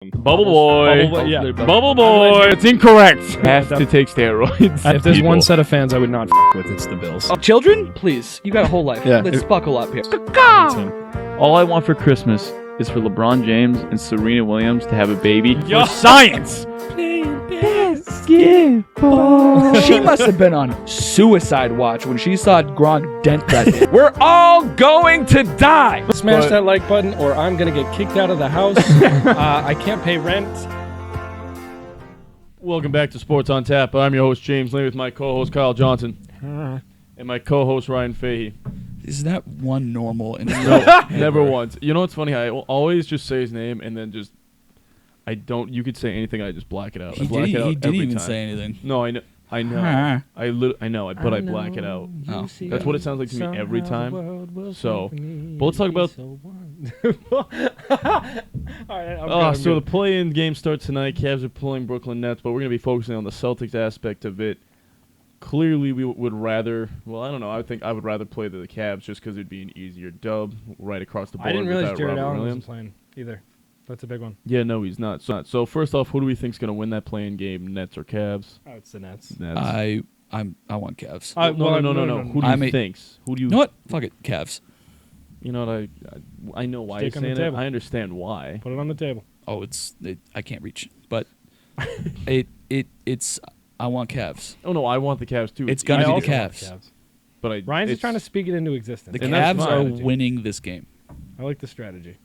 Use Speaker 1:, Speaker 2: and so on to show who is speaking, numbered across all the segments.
Speaker 1: Bubble boy.
Speaker 2: Yeah.
Speaker 1: Bubble boy. It's incorrect. Has to take steroids.
Speaker 2: If there's one set of fans I would not with, it's the Bills.
Speaker 3: Children, please, you got a whole life.
Speaker 2: Yeah.
Speaker 3: Let's buckle up here.
Speaker 1: All I want for Christmas is for LeBron James and Serena Williams to have a baby.
Speaker 2: Yo.
Speaker 1: For science.
Speaker 3: She must have been on suicide watch when she saw Gronk dent that. We're all going to die.
Speaker 2: Smash that like button or I'm going to get kicked out of the house. I can't pay rent.
Speaker 1: Welcome back to Sports on Tap. I'm your host, James Lane, with my co-host, Kyle Johnson. And my co-host, Ryan Fahey.
Speaker 3: Is that one normal?
Speaker 1: No, never once. You know what's funny? I always just say his name and then just... I don't... You could say anything, I just black it out.
Speaker 3: He
Speaker 1: black it out
Speaker 3: didn't
Speaker 1: every
Speaker 3: even
Speaker 1: time.
Speaker 3: say anything.
Speaker 1: No, I know. I know. I know, but I black it out.
Speaker 3: Oh.
Speaker 1: That's what it sounds like to me every time. So, but let's talk about... So the play-in game starts tonight. Cavs are playing Brooklyn Nets, but we're going to be focusing on the Celtics aspect of it. Clearly, we would rather... Well, I don't know. I think I would rather play the Cavs just because it'd be an easier dub right across the board.
Speaker 2: I didn't realize
Speaker 1: without
Speaker 2: Jared
Speaker 1: Robert
Speaker 2: Allen
Speaker 1: Williams.
Speaker 2: wasn't playing either. That's a big one.
Speaker 1: Yeah, no, he's not. So first off, who do we think is going to win that play-in game, Nets or Cavs?
Speaker 2: Oh, it's the Nets.
Speaker 1: Nets.
Speaker 3: I want Cavs.
Speaker 1: No. Who do you think? Who do you...
Speaker 3: You know what? Fuck it, Cavs.
Speaker 1: You know what? I know why you're
Speaker 2: Stick on the
Speaker 1: saying it.
Speaker 2: table.
Speaker 1: I understand why.
Speaker 2: Put it on the table.
Speaker 3: Oh, I can't reach, but it's. I want Cavs.
Speaker 1: Oh no, I want the Cavs too.
Speaker 3: It's gonna
Speaker 2: I
Speaker 3: be
Speaker 2: also
Speaker 3: the
Speaker 2: want
Speaker 3: Cavs.
Speaker 1: But
Speaker 2: Ryan's just trying to speak it into existence.
Speaker 3: The
Speaker 1: And that's
Speaker 3: Cavs
Speaker 1: fine.
Speaker 3: are winning this game.
Speaker 2: I like the strategy.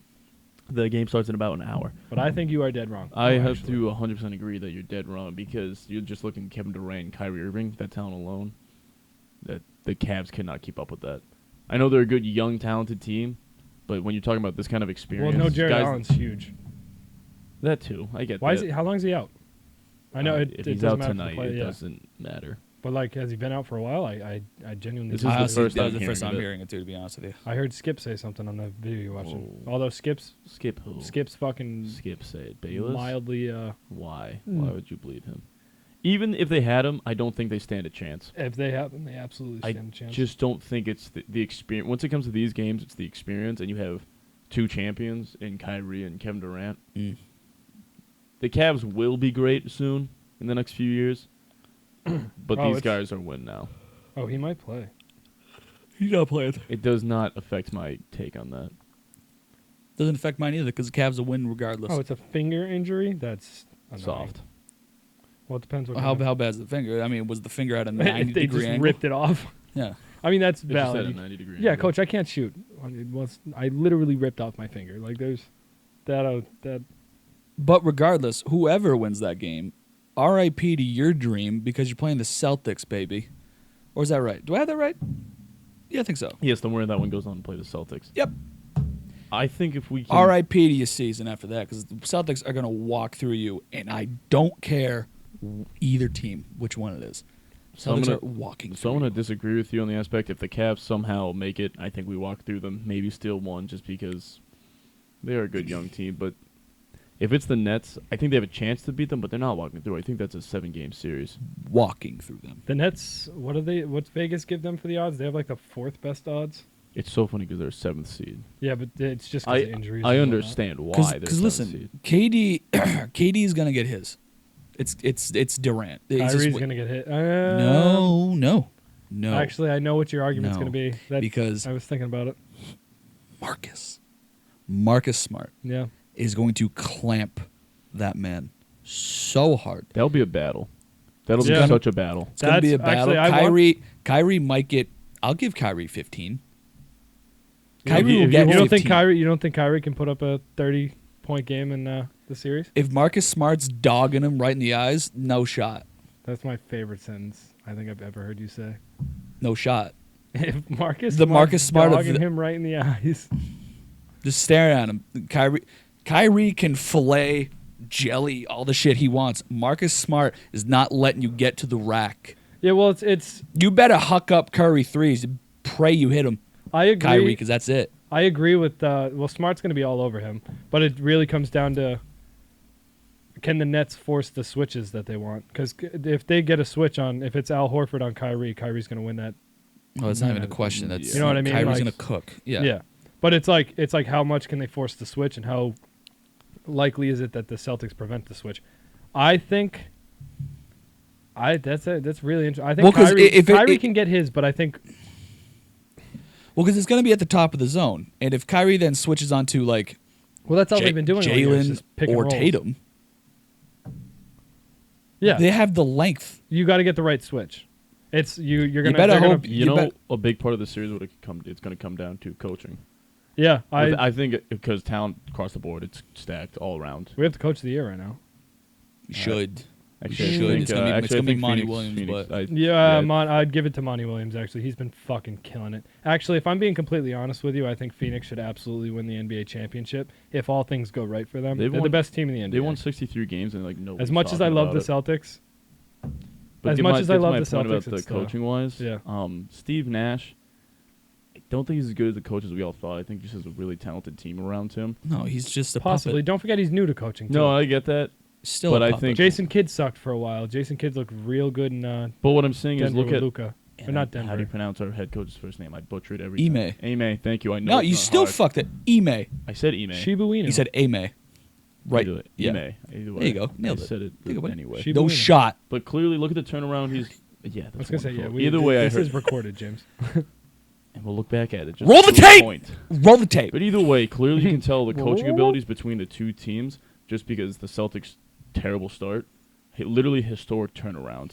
Speaker 1: The game starts in about an hour.
Speaker 2: But I think you are dead wrong.
Speaker 1: I have to 100% agree that you're dead wrong because you're just looking at Kevin Durant and Kyrie Irving, that talent alone. That the Cavs cannot keep up with that. I know they're a good, young, talented team, but when you're talking about this kind of experience,
Speaker 2: Well, no, Jared
Speaker 1: guys,
Speaker 2: Allen's huge.
Speaker 1: that too. I get
Speaker 2: Why
Speaker 1: that.
Speaker 2: is he? How long is he out? I know it.
Speaker 1: If
Speaker 2: it
Speaker 1: he's
Speaker 2: doesn't
Speaker 1: out
Speaker 2: matter for
Speaker 1: tonight,
Speaker 2: play,
Speaker 1: it
Speaker 2: yeah.
Speaker 1: doesn't matter.
Speaker 2: But like, has he been out for a while? I genuinely.
Speaker 1: This is the
Speaker 3: Honestly,
Speaker 1: first
Speaker 3: that was
Speaker 1: I'm
Speaker 3: the first
Speaker 1: hearing
Speaker 3: time
Speaker 1: of it.
Speaker 3: hearing it too. To be honest with you,
Speaker 2: I heard Skip say something on the video you watching.
Speaker 1: Oh.
Speaker 2: Although Skip's
Speaker 1: Skip
Speaker 2: fucking
Speaker 1: say it. Bayless?
Speaker 2: mildly.
Speaker 1: Why? Why would you believe him? Even if they had him, I don't think they stand a chance.
Speaker 2: If they have him, they absolutely stand a chance.
Speaker 1: Just don't think it's the experience. Once it comes to these games, it's the experience, and you have two champions in Kyrie and Kevin Durant. The Cavs will be great soon in the next few years, but these guys are win now.
Speaker 2: Oh, he might play.
Speaker 3: he's not playing.
Speaker 1: It does not affect my take on that.
Speaker 3: Doesn't affect mine either because the Cavs will win regardless.
Speaker 2: Oh, it's a finger injury. That's annoying.
Speaker 1: Soft.
Speaker 2: Well, it depends what.
Speaker 3: How bad is the finger? I mean, was the finger at a 90
Speaker 2: they
Speaker 3: degree
Speaker 2: just
Speaker 3: angle?
Speaker 2: ripped it off.
Speaker 3: Yeah.
Speaker 2: I mean, that's
Speaker 1: It's just at a
Speaker 2: valid.
Speaker 1: 90-degree
Speaker 2: Yeah,
Speaker 1: angle.
Speaker 2: coach, I can't shoot. I literally ripped off my finger. Like there's that.
Speaker 3: But regardless, whoever wins that game, R.I.P. to your dream because you're playing the Celtics, baby. Or is that right? Do I have that right? Yeah, I think so.
Speaker 1: Yes, the winner of that one goes on to play the Celtics.
Speaker 3: Yep.
Speaker 1: I think if we can...
Speaker 3: R.I.P. to your season after that because the Celtics are going to walk through you, and I don't care either team which one it is. Celtics are walking through
Speaker 1: So I'm going
Speaker 3: you.
Speaker 1: to disagree with you on the aspect. If the Cavs somehow make it, I think we walk through them, maybe steal one just because they are a good young team. But if it's the Nets, I think they have a chance to beat them, but they're not walking through. I think that's a 7-game series.
Speaker 3: Walking through them.
Speaker 2: The Nets. What are they? What's Vegas give them for the odds? They have like the 4th best odds.
Speaker 1: It's so funny because they're 7th seed.
Speaker 2: Yeah, but it's just because of injuries.
Speaker 1: I
Speaker 2: and whatnot.
Speaker 1: understand why they're 7th
Speaker 3: listen,
Speaker 1: seed.
Speaker 3: KD is going to get his. It's Durant.
Speaker 2: Kyrie's gonna get hit.
Speaker 3: No.
Speaker 2: Actually, I know what your argument's
Speaker 3: No,
Speaker 2: gonna be.
Speaker 3: because
Speaker 2: I was thinking about it.
Speaker 3: Marcus Smart
Speaker 2: Yeah.
Speaker 3: is going to clamp that so hard.
Speaker 1: That'll be a battle. That'll
Speaker 2: Yeah.
Speaker 1: be such a battle.
Speaker 3: It's going to be a
Speaker 2: That's-
Speaker 3: battle.
Speaker 2: actually,
Speaker 3: Kyrie might get. I'll give Kyrie 15.
Speaker 1: Yeah,
Speaker 3: Kyrie will
Speaker 1: if
Speaker 3: get
Speaker 2: You don't think
Speaker 3: 15.
Speaker 2: You don't think Kyrie can put up a 30-point game in the series?
Speaker 3: If Marcus Smart's dogging him right in the eyes, no shot.
Speaker 2: That's my favorite sentence I think I've ever heard you say.
Speaker 3: No shot.
Speaker 2: If Marcus
Speaker 3: The Marcus Smart of
Speaker 2: dogging
Speaker 3: the-
Speaker 2: him right in the eyes.
Speaker 3: Just staring at him. Kyrie can fillet, jelly, all the shit he wants. Marcus Smart is not letting you get to the rack.
Speaker 2: Yeah, well, it's.
Speaker 3: You better huck up Curry threes. Pray you hit him,
Speaker 2: I agree.
Speaker 3: Kyrie, because that's it.
Speaker 2: I agree with. Well, Smart's going to be all over him, but it really comes down to. Can the Nets force the switches that they want? Because if they get a switch on, if it's Al Horford on Kyrie, Kyrie's going to win that.
Speaker 3: Oh, it's not even a question. That's
Speaker 2: You know what I mean?
Speaker 3: Kyrie's
Speaker 2: Like-
Speaker 3: gonna cook. Yeah.
Speaker 2: Yeah. But it's like how much can they force the switch and how likely is it that the Celtics prevent the switch? I think. That's really interesting. I think Kyrie can get his, but I think.
Speaker 3: Well, because it's going to be at the top of the zone, and if Kyrie then switches onto like,
Speaker 2: that's all they've been doing.
Speaker 3: Jalen or Tatum.
Speaker 2: Yeah,
Speaker 3: they have the length.
Speaker 2: You got to get the right switch. It's you're gonna.
Speaker 3: You better hope.
Speaker 1: A big part of the series it's going to come down to coaching.
Speaker 2: Yeah,
Speaker 1: I think because talent across the board, it's stacked all around.
Speaker 2: We have the coach of the year right now.
Speaker 3: We should.
Speaker 1: Actually,
Speaker 3: it's gonna be Monty Williams,
Speaker 1: Phoenix,
Speaker 3: but
Speaker 2: I'd give it to Monty Williams. Actually, he's been fucking killing it. Actually, if I'm being completely honest with you, I think Phoenix should absolutely win the NBA championship if all things go right for them. They're the best team in the NBA.
Speaker 1: They won 63 games and no.
Speaker 2: As much as I love the Celtics, about the
Speaker 1: coaching wise,
Speaker 2: yeah.
Speaker 1: Steve Nash. I don't think he's as good as the coach as we all thought. I think he just has a really talented team around him.
Speaker 3: No, he's just a
Speaker 2: possibly.
Speaker 3: puppet.
Speaker 2: Don't forget he's new to coaching. Too.
Speaker 1: No, I get that.
Speaker 3: Still,
Speaker 1: but
Speaker 3: I
Speaker 1: think
Speaker 2: Jason Kidd sucked for a while. Jason Kidd looked real good in.
Speaker 1: But what I'm saying
Speaker 2: Denver
Speaker 1: is, look at
Speaker 2: Luka. Or not Denver.
Speaker 1: How do you pronounce our head coach's first name? I butchered every
Speaker 3: Ime.
Speaker 1: time. Ime, thank you. I know.
Speaker 3: No, you still fucked it. Ime.
Speaker 1: I said Ime.
Speaker 2: Shiba Inu.
Speaker 3: You said Ame. Right.
Speaker 1: Yeah.
Speaker 3: Ime.
Speaker 1: There
Speaker 3: you go. Nailed it.
Speaker 1: I said it anyway.
Speaker 2: Shiba
Speaker 3: No
Speaker 2: Inu.
Speaker 3: shot.
Speaker 1: But clearly, look at the turnaround. He's I was
Speaker 2: gonna say yeah.
Speaker 1: Either way,
Speaker 2: this is recorded, James.
Speaker 1: And we'll look back at it. Just
Speaker 3: Roll the tape.
Speaker 1: Point.
Speaker 3: Roll the tape.
Speaker 1: But either way, clearly you can tell the coaching abilities between the two teams just because the Celtics' terrible start, literally historic turnaround.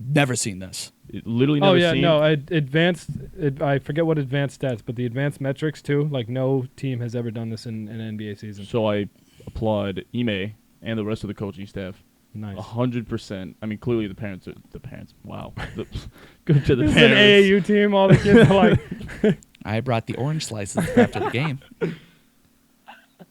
Speaker 3: Never seen this.
Speaker 1: Literally never seen.
Speaker 2: No, I forget what advanced stats, but the advanced metrics too. Like no team has ever done this in an NBA season.
Speaker 1: So I applaud Ime and the rest of the coaching staff.
Speaker 2: Nice.
Speaker 1: 100%. I mean, clearly the parents. Wow. Good to the
Speaker 2: this
Speaker 1: parents.
Speaker 2: Is an AAU team. All the kids are like.
Speaker 3: I brought the orange slices after the game.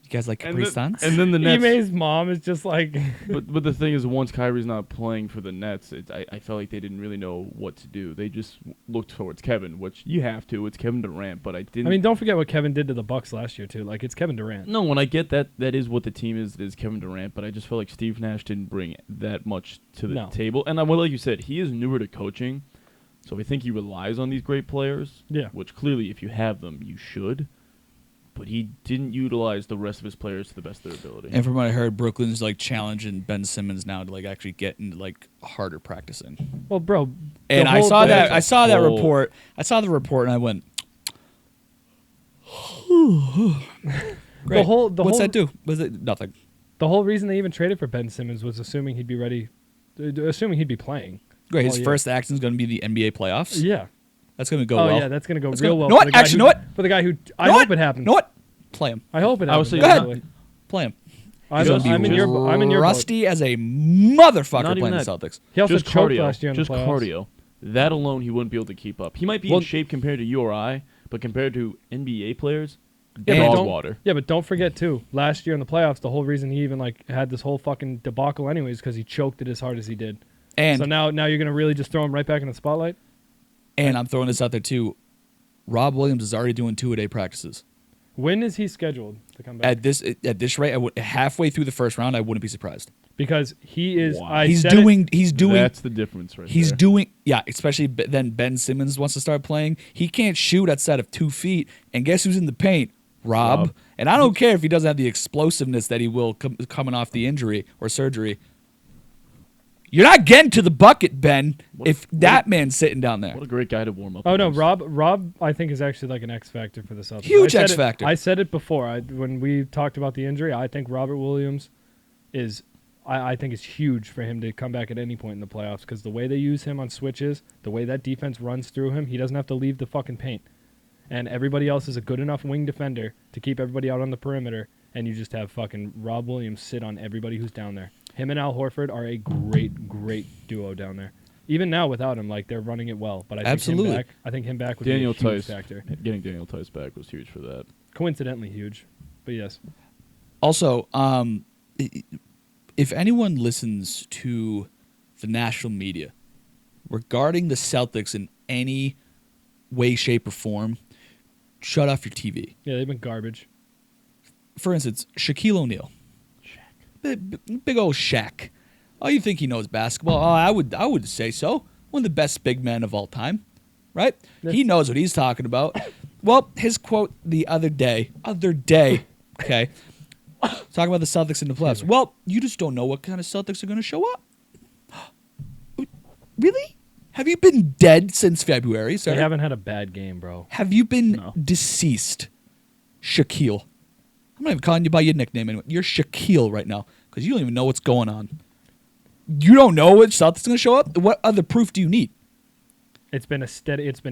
Speaker 3: You guys like Capri Suns?
Speaker 1: And then the Nets.
Speaker 2: Ime's mom is just like.
Speaker 1: but the thing is, once Kyrie's not playing for the Nets, I felt like they didn't really know what to do. They just looked towards Kevin, which you have to. It's Kevin Durant, but I didn't.
Speaker 2: I mean, don't forget what Kevin did to the Bucks last year too. Like it's Kevin Durant.
Speaker 1: No, when I get that is what the team is Kevin Durant. But I just felt like Steve Nash didn't bring that much to the table. And like you said, he is newer to coaching, so I think he relies on these great players.
Speaker 2: Yeah.
Speaker 1: Which clearly, if you have them, you should. But he didn't utilize the rest of his players to the best of their ability.
Speaker 3: And from what I heard, Brooklyn's like challenging Ben Simmons now to like actually get into like harder practicing.
Speaker 2: Well, bro.
Speaker 3: And I saw that report. I saw the report and I went. Great. What's that do? Was it nothing?
Speaker 2: The whole reason they even traded for Ben Simmons was assuming he'd be ready, assuming he'd be playing.
Speaker 3: Great. His first action is going to be the NBA playoffs.
Speaker 2: Yeah.
Speaker 3: That's going to go well.
Speaker 2: Oh, yeah, that's going to go real well.
Speaker 3: You know what? Actually, you know what?
Speaker 2: For the guy who... I hope it happens.
Speaker 3: You know what? Play him.
Speaker 2: I hope it happens.
Speaker 3: Go ahead. Play him.
Speaker 2: I'm in your
Speaker 3: rusty
Speaker 2: boat.
Speaker 3: as a motherfucker
Speaker 1: Not
Speaker 3: playing the
Speaker 1: that.
Speaker 3: Celtics.
Speaker 2: He also
Speaker 1: just
Speaker 2: choked
Speaker 1: cardio.
Speaker 2: last year in
Speaker 1: Just
Speaker 2: the playoffs.
Speaker 1: cardio. That alone, he wouldn't be able to keep up. He might be in shape compared to you or I, but compared to NBA players, dog water.
Speaker 2: Yeah, but don't forget, too, last year in the playoffs, the whole reason he even like had this whole fucking debacle anyways because he choked it as hard as he did.
Speaker 3: And
Speaker 2: so now you're going to really just throw him right back in the spotlight?
Speaker 3: And I'm throwing this out there, too. Rob Williams is already doing 2-a-day practices.
Speaker 2: When is he scheduled to come back?
Speaker 3: At this rate, halfway through the first round, I wouldn't be surprised.
Speaker 2: Because he is.
Speaker 1: Wow.
Speaker 3: He's doing.
Speaker 1: That's the difference, right?
Speaker 3: He's
Speaker 1: there.
Speaker 3: doing. Yeah, especially then Ben Simmons wants to start playing. He can't shoot outside of 2 feet, and guess who's in the paint? Rob. And I don't care if he doesn't have the explosiveness that he will coming off the injury or surgery. You're not getting to the bucket, Ben, if that man's sitting down there.
Speaker 1: What a great guy to warm up.
Speaker 2: Oh, no, Rob, I think, is actually like an X factor for the Celtics.
Speaker 3: Huge X factor.
Speaker 2: I said it before. When we talked about the injury, I think Robert Williams is, I think, is huge for him to come back at any point in the playoffs because the way they use him on switches, the way that defense runs through him, he doesn't have to leave the fucking paint. And everybody else is a good enough wing defender to keep everybody out on the perimeter, and you just have fucking Rob Williams sit on everybody who's down there. Him and Al Horford are a great, great duo down there. Even now without him, like they're running it well. But I think him back would be a huge factor.
Speaker 1: Getting Daniel Tice back was huge for that.
Speaker 2: Coincidentally huge, but yes.
Speaker 3: Also, if anyone listens to the national media regarding the Celtics in any way, shape, or form, shut off your TV.
Speaker 2: Yeah, they've been garbage.
Speaker 3: For instance, Shaquille O'Neal. Big old Shaq. Oh, you think he knows basketball? Oh, I would say so. One of the best big men of all time, right? He knows what he's talking about. Well, his quote the other day, okay, Talking about the Celtics in the playoffs. Well, you just don't know what kind of Celtics are going to show up. Really? Have you been dead since February, sir?
Speaker 2: They haven't had a bad game, bro.
Speaker 3: Have you been
Speaker 1: No.
Speaker 3: deceased, Shaquille? I'm not even calling you by your nickname anymore. You're Shaquille right now because you don't even know what's going on. You don't know which Celtics going to show up? What other proof do you need?
Speaker 2: It's been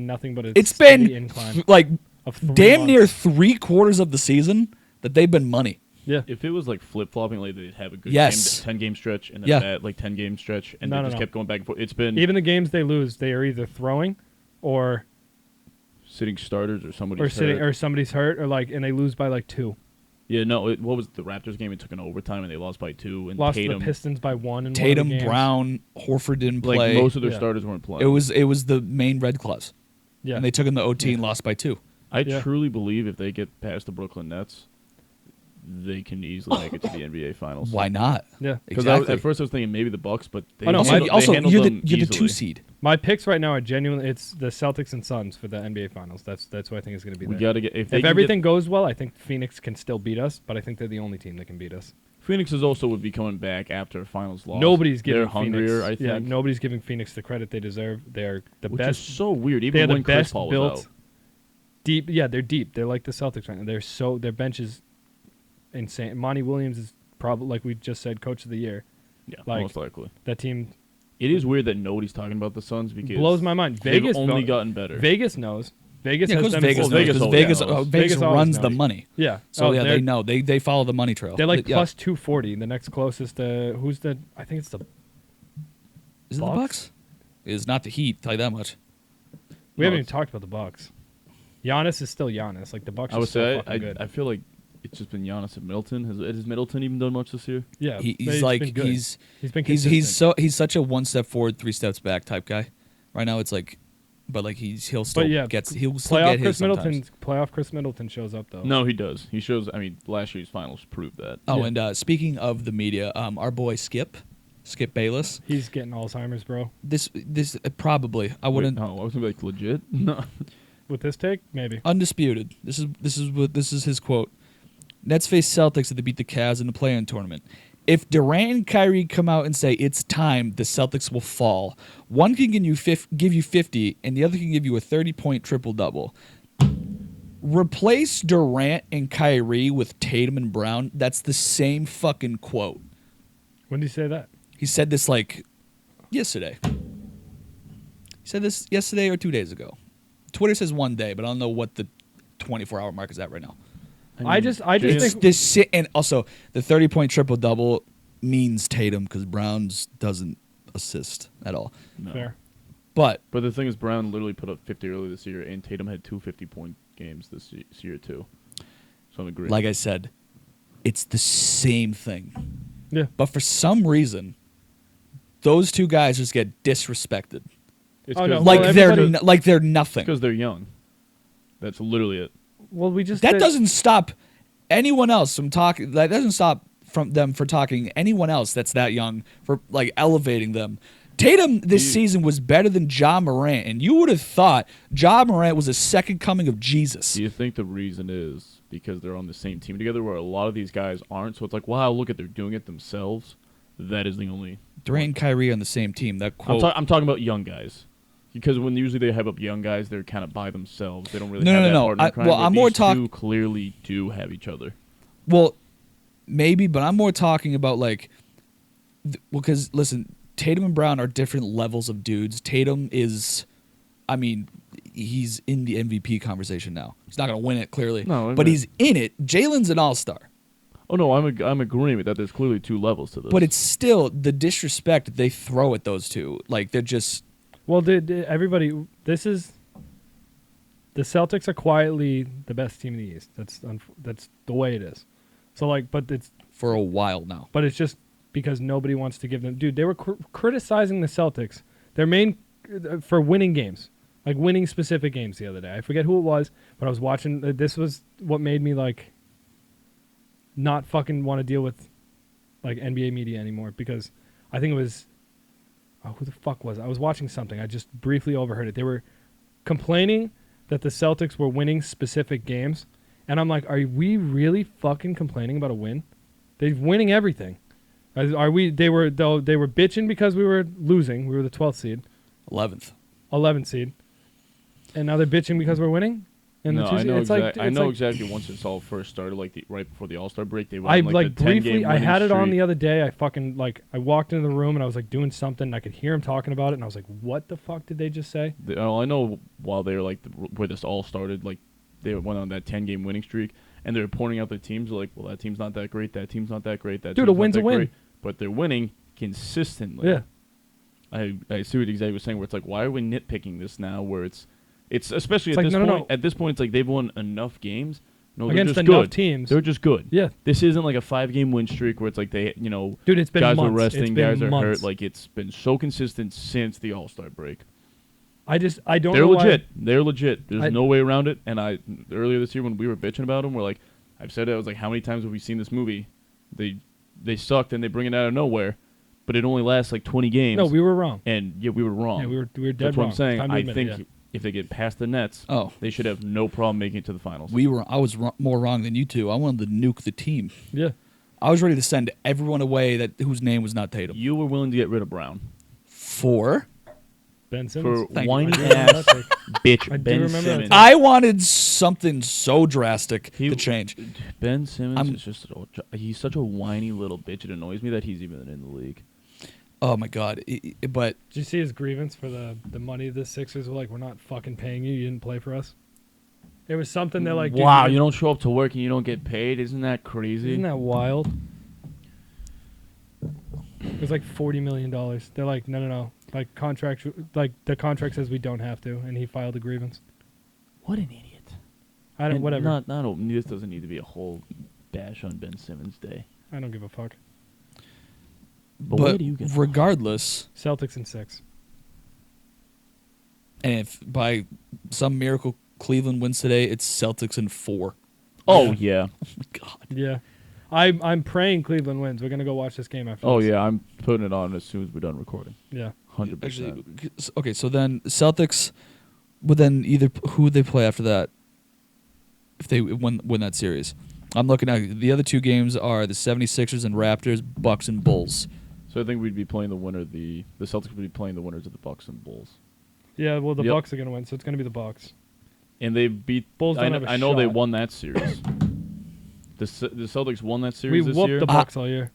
Speaker 2: nothing but a
Speaker 3: It's
Speaker 2: steady
Speaker 3: been
Speaker 2: incline
Speaker 3: like
Speaker 2: of 3
Speaker 3: damn near
Speaker 2: months.
Speaker 3: 3/4 of the season that they've been money.
Speaker 2: Yeah.
Speaker 1: If it was like flip flopping, like they'd have a good
Speaker 3: Yes.
Speaker 1: 10-game stretch and then
Speaker 3: Yeah.
Speaker 1: a bad, like 10-game stretch, and
Speaker 2: No,
Speaker 1: they
Speaker 2: no,
Speaker 1: just
Speaker 2: no.
Speaker 1: kept going back and forth. It's been
Speaker 2: Even the games they lose, they are either throwing or
Speaker 1: sitting starters or somebody's
Speaker 2: sitting
Speaker 1: hurt.
Speaker 2: or somebody's hurt or like and they lose by like 2.
Speaker 1: Yeah, no. What was the Raptors game? It took an overtime and they lost by 2. And
Speaker 2: Lost
Speaker 1: Tatum,
Speaker 2: to the Pistons by 1 in
Speaker 3: Tatum,
Speaker 2: one of the games.
Speaker 3: Brown, Horford didn't
Speaker 1: like
Speaker 3: play.
Speaker 1: most of their
Speaker 2: Yeah.
Speaker 1: starters weren't playing.
Speaker 3: It was the main Red Claws,
Speaker 2: Yeah.
Speaker 3: and they took in the OT and lost by 2.
Speaker 1: I
Speaker 2: Yeah.
Speaker 1: truly believe if they get past the Brooklyn Nets, they can easily make it to the NBA Finals.
Speaker 3: Why not?
Speaker 2: Yeah.
Speaker 1: Because
Speaker 3: Exactly.
Speaker 1: at first I was thinking maybe the Bucks, but they
Speaker 2: Oh, no,
Speaker 1: handled,
Speaker 2: my-
Speaker 1: they handled
Speaker 3: you're
Speaker 1: them
Speaker 3: the
Speaker 1: easily.
Speaker 3: 2 seed.
Speaker 2: My picks right now are genuinely it's the Celtics and Suns for the NBA Finals. That's what I think is going to be
Speaker 1: We
Speaker 2: there.
Speaker 1: gotta get if, they
Speaker 2: If
Speaker 1: can
Speaker 2: everything goes well, I think Phoenix can still beat us, but I think they're the only team that can beat us.
Speaker 1: Get, Phoenix is also would be coming back after a Finals loss.
Speaker 2: Nobody's giving
Speaker 1: They're hungrier.
Speaker 2: Phoenix,
Speaker 1: I think.
Speaker 2: Yeah, nobody's giving Phoenix the credit they deserve. They're the
Speaker 1: which
Speaker 2: best.
Speaker 1: is so weird.
Speaker 2: They're
Speaker 1: Even
Speaker 2: the
Speaker 1: when Chris
Speaker 2: best
Speaker 1: Paul was
Speaker 2: built,
Speaker 1: out.
Speaker 2: deep. Yeah, they're deep. They're like the Celtics right now. They're so their bench is insane. Monty Williams is probably like we just said, coach of the year.
Speaker 1: Yeah,
Speaker 2: like-
Speaker 1: most likely.
Speaker 2: That team
Speaker 1: It is weird that nobody's talking about the Suns because
Speaker 2: blows my mind.
Speaker 1: they've
Speaker 2: Vegas
Speaker 1: only
Speaker 2: know-
Speaker 1: gotten better.
Speaker 2: Vegas knows. Vegas
Speaker 3: Yeah,
Speaker 2: has
Speaker 3: because
Speaker 2: them.
Speaker 3: Vegas,
Speaker 2: in-
Speaker 3: knows,
Speaker 1: Vegas
Speaker 3: 'cause
Speaker 1: always
Speaker 3: Vegas,
Speaker 1: knows.
Speaker 3: Vegas
Speaker 2: Vegas always
Speaker 3: runs the
Speaker 2: knows.
Speaker 3: money.
Speaker 2: Yeah.
Speaker 3: So yeah,
Speaker 2: they're-
Speaker 3: they know. They follow the money trail.
Speaker 2: They're like
Speaker 3: Yeah.
Speaker 2: plus 240. The next closest to who's the? I think it's the.
Speaker 3: Is it the
Speaker 2: Bucks?
Speaker 3: Bucks? It's not the Heat. Tell you that much.
Speaker 2: We
Speaker 1: No,
Speaker 2: haven't even
Speaker 1: it's-
Speaker 2: talked about the Bucks. Giannis is still Giannis. Like the Bucks
Speaker 1: I
Speaker 2: are
Speaker 1: would
Speaker 2: still
Speaker 1: say
Speaker 2: fucking good.
Speaker 1: I feel like it's just been Giannis and Middleton. Has Middleton even done much this year?
Speaker 2: yeah,
Speaker 3: He's
Speaker 2: been
Speaker 3: like
Speaker 2: good.
Speaker 3: he's
Speaker 2: been
Speaker 3: he's
Speaker 2: consistent.
Speaker 3: he's such a 1 step forward, 3 steps back type guy. Right now, it's like, but like he'll still
Speaker 2: But yeah,
Speaker 3: he'll still
Speaker 2: playoff
Speaker 3: get his
Speaker 2: Chris
Speaker 3: sometimes.
Speaker 2: Middleton. Playoff Chris Middleton shows up though.
Speaker 1: No, he does. He shows. I mean, last year's finals proved that.
Speaker 3: Oh,
Speaker 2: Yeah.
Speaker 3: and speaking of the media, our boy Skip Bayless.
Speaker 2: He's getting Alzheimer's, bro.
Speaker 3: This probably I wouldn't.
Speaker 1: Wait, no, I was gonna be like legit. No.
Speaker 2: With this take, maybe.
Speaker 3: Undisputed. This is his quote. Nets face Celtics if they beat the Cavs in the play-in tournament. If Durant and Kyrie come out and say it's time, the Celtics will fall. One can give you 50, and the other can give you a 30-point triple-double. Replace Durant and Kyrie with Tatum and Brown. That's the same fucking quote.
Speaker 2: When did he say that?
Speaker 3: He said this like yesterday. He said this yesterday or 2 days ago. Twitter says 1 day, but I don't know what the 24-hour mark is at right now.
Speaker 2: I just
Speaker 3: It's
Speaker 2: think
Speaker 3: this and also the 30-point triple double means Tatum because Browns doesn't assist at all.
Speaker 1: No.
Speaker 2: fair.
Speaker 3: But
Speaker 1: But the thing is, Brown literally put up 50 earlier this year, and Tatum had 2 50-point games this year too. So I'm agreeing.
Speaker 3: like I said, it's the same thing.
Speaker 2: Yeah.
Speaker 3: But for some reason, those two guys just get disrespected.
Speaker 1: it's
Speaker 2: Oh, no,
Speaker 1: because
Speaker 3: Like
Speaker 2: well,
Speaker 3: they're
Speaker 2: everybody-
Speaker 3: like they're nothing.
Speaker 1: they're young. That's literally it.
Speaker 2: Well, we just
Speaker 3: That
Speaker 2: did-
Speaker 3: doesn't stop anyone else from talking. That doesn't stop from them for talking anyone else that's that young for like elevating them. Tatum this season was better than Ja Morant, and you would have thought Ja Morant was a second coming of Jesus.
Speaker 1: Do you think the reason is because they're on the same team together, where a lot of these guys aren't? So it's like, wow, look at they're doing it themselves. That is the only.
Speaker 3: Durant and Kyrie on the same team. That quote.
Speaker 1: I'm talking about young guys. Because when usually they have up young guys, they're kind of by themselves. They don't really
Speaker 3: No,
Speaker 1: have
Speaker 3: no,
Speaker 1: that
Speaker 3: no.
Speaker 1: partner in crime,
Speaker 3: Well,
Speaker 1: but
Speaker 3: I'm more
Speaker 1: these
Speaker 3: talk-
Speaker 1: two clearly do have each other.
Speaker 3: Well, maybe, but I'm more talking about like, because listen, Tatum and Brown are different levels of dudes. Tatum is, I mean, he's in the MVP conversation now. He's not going to win it clearly,
Speaker 1: No, I
Speaker 3: but
Speaker 1: agree.
Speaker 3: he's in it. Jalen's an all-star,
Speaker 1: Oh no, I'm agreeing with that. There's clearly 2 levels to this.
Speaker 3: but it's still the disrespect that they throw at those two. Like they're just
Speaker 2: Well, everybody, this is the Celtics are quietly the best team in the East. That's the way it is. So like, but it's
Speaker 3: for a while now.
Speaker 2: just because nobody wants to give them. Dude, they were criticizing the Celtics, their main for winning games, like winning specific games the other day. I forget who it was, but I was watching. This was what made me like not fucking want to deal with like NBA media anymore because I think it was. Oh, who the fuck was it? I was watching something. I just briefly overheard it. They were complaining that the Celtics were winning specific games, and I'm like, are we really fucking complaining about a win? They're winning everything. Are we? They were bitching because we were losing. We were the 12th seed, 11th seed, and now they're bitching because we're winning. And
Speaker 1: No,
Speaker 2: the 2 seed.
Speaker 1: I know exactly. Once it's all first started, like right before the All-Star break, they went on, like the 10-game
Speaker 2: briefly. I
Speaker 1: winning
Speaker 2: had it on
Speaker 1: streak.
Speaker 2: the other day. I walked into the room and I was like doing something. And I could hear him talking about it, and I was like, "What the fuck did they just say?"
Speaker 1: I know while they were like where this all started, like they went on that 10-game winning streak, and they were pointing out the teams like, well, that team's not that great. That team's not that great. That
Speaker 2: Dude,
Speaker 1: team's
Speaker 2: a win's
Speaker 1: not
Speaker 2: a
Speaker 1: that
Speaker 2: win.
Speaker 1: great. But they're winning consistently.
Speaker 2: Yeah.
Speaker 1: I see what exactly was saying. Where it's like, why are we nitpicking this now? Where it's especially
Speaker 2: It's
Speaker 1: at
Speaker 2: like,
Speaker 1: this
Speaker 2: no,
Speaker 1: point.
Speaker 2: no.
Speaker 1: At this point, it's like they've won enough games. No, they're
Speaker 2: Against
Speaker 1: just
Speaker 2: enough
Speaker 1: good.
Speaker 2: teams.
Speaker 1: They're just good.
Speaker 2: Yeah.
Speaker 1: This isn't like a 5-game win streak where it's like they,
Speaker 2: Dude, it's been
Speaker 1: guys
Speaker 2: months.
Speaker 1: were resting,
Speaker 2: It's been
Speaker 1: guys are
Speaker 2: months.
Speaker 1: hurt. Like it's been so consistent since the All-Star break.
Speaker 2: I don't
Speaker 1: They're
Speaker 2: know
Speaker 1: legit.
Speaker 2: why.
Speaker 1: They're legit. There's no way around it. And earlier this year when we were bitching about them, we're like, I've said it. I was like, how many times have we seen this movie? They sucked and they bring it out of nowhere, but it only lasts like 20 games.
Speaker 2: No, we were wrong.
Speaker 1: And yeah, we were wrong.
Speaker 2: Yeah, we were dead
Speaker 1: That's
Speaker 2: wrong.
Speaker 1: what I'm saying.
Speaker 2: Time to
Speaker 1: I
Speaker 2: admit
Speaker 1: think
Speaker 2: it, yeah.
Speaker 1: if they get past the Nets,
Speaker 3: Oh.
Speaker 1: they should have no problem making it to the finals.
Speaker 3: I was more wrong than you two. I wanted to nuke the team.
Speaker 2: Yeah.
Speaker 3: I was ready to send everyone away whose name was not Tatum.
Speaker 1: You were willing to get rid of Brown
Speaker 3: For
Speaker 2: Ben Simmons.
Speaker 1: for
Speaker 3: Thank you.
Speaker 1: whiny
Speaker 2: I do remember
Speaker 1: ass
Speaker 2: that take.
Speaker 1: bitch
Speaker 2: I do
Speaker 1: Ben
Speaker 2: remember that
Speaker 1: Simmons.
Speaker 2: take.
Speaker 3: I wanted something so drastic to change.
Speaker 1: Ben Simmons
Speaker 3: I'm-
Speaker 1: is just he's such a whiny little bitch. It annoys me that he's even in the league.
Speaker 3: Oh my god! But
Speaker 2: Did you see his grievance for the money the Sixers were like, we're not fucking paying you. You didn't play for us. It was something that like, dude,
Speaker 1: Wow, you don't show up to work and you don't get paid. Isn't that crazy?
Speaker 2: Isn't that wild? It was like $40 million. They're like, no. Like the contract says we don't have to, and he filed a grievance.
Speaker 1: What an idiot.
Speaker 2: Whatever.
Speaker 1: This doesn't need to be a whole bash on Ben Simmons Day.
Speaker 2: I don't give a fuck.
Speaker 1: But where do you get
Speaker 3: regardless,
Speaker 2: Celtics in 6.
Speaker 3: and if by some miracle Cleveland wins today, it's Celtics in 4.
Speaker 1: Oh yeah.
Speaker 3: Oh my god!
Speaker 2: Yeah. I'm praying Cleveland wins. We're gonna go watch this game after.
Speaker 1: Oh
Speaker 2: this.
Speaker 1: yeah. I'm putting it on as soon as we're done recording.
Speaker 2: Yeah.
Speaker 1: 100%.
Speaker 3: Actually, okay. So then Celtics would then either who would they play after that? If they win that series, I'm looking at the other 2 games are the 76ers and Raptors, Bucks and Bulls.
Speaker 1: So I think we'd be playing the winner. The Celtics would be playing the winners of the Bucks and Bulls.
Speaker 2: Yeah. Well, the
Speaker 1: Yep.
Speaker 2: Bucks are gonna win, so it's gonna be the Bucks.
Speaker 1: And they beat
Speaker 2: Bulls don't have a
Speaker 1: I know they
Speaker 2: shot.
Speaker 1: won that series. The Celtics won that
Speaker 2: We
Speaker 1: series this
Speaker 2: whooped
Speaker 1: year.
Speaker 2: the Bucks all year.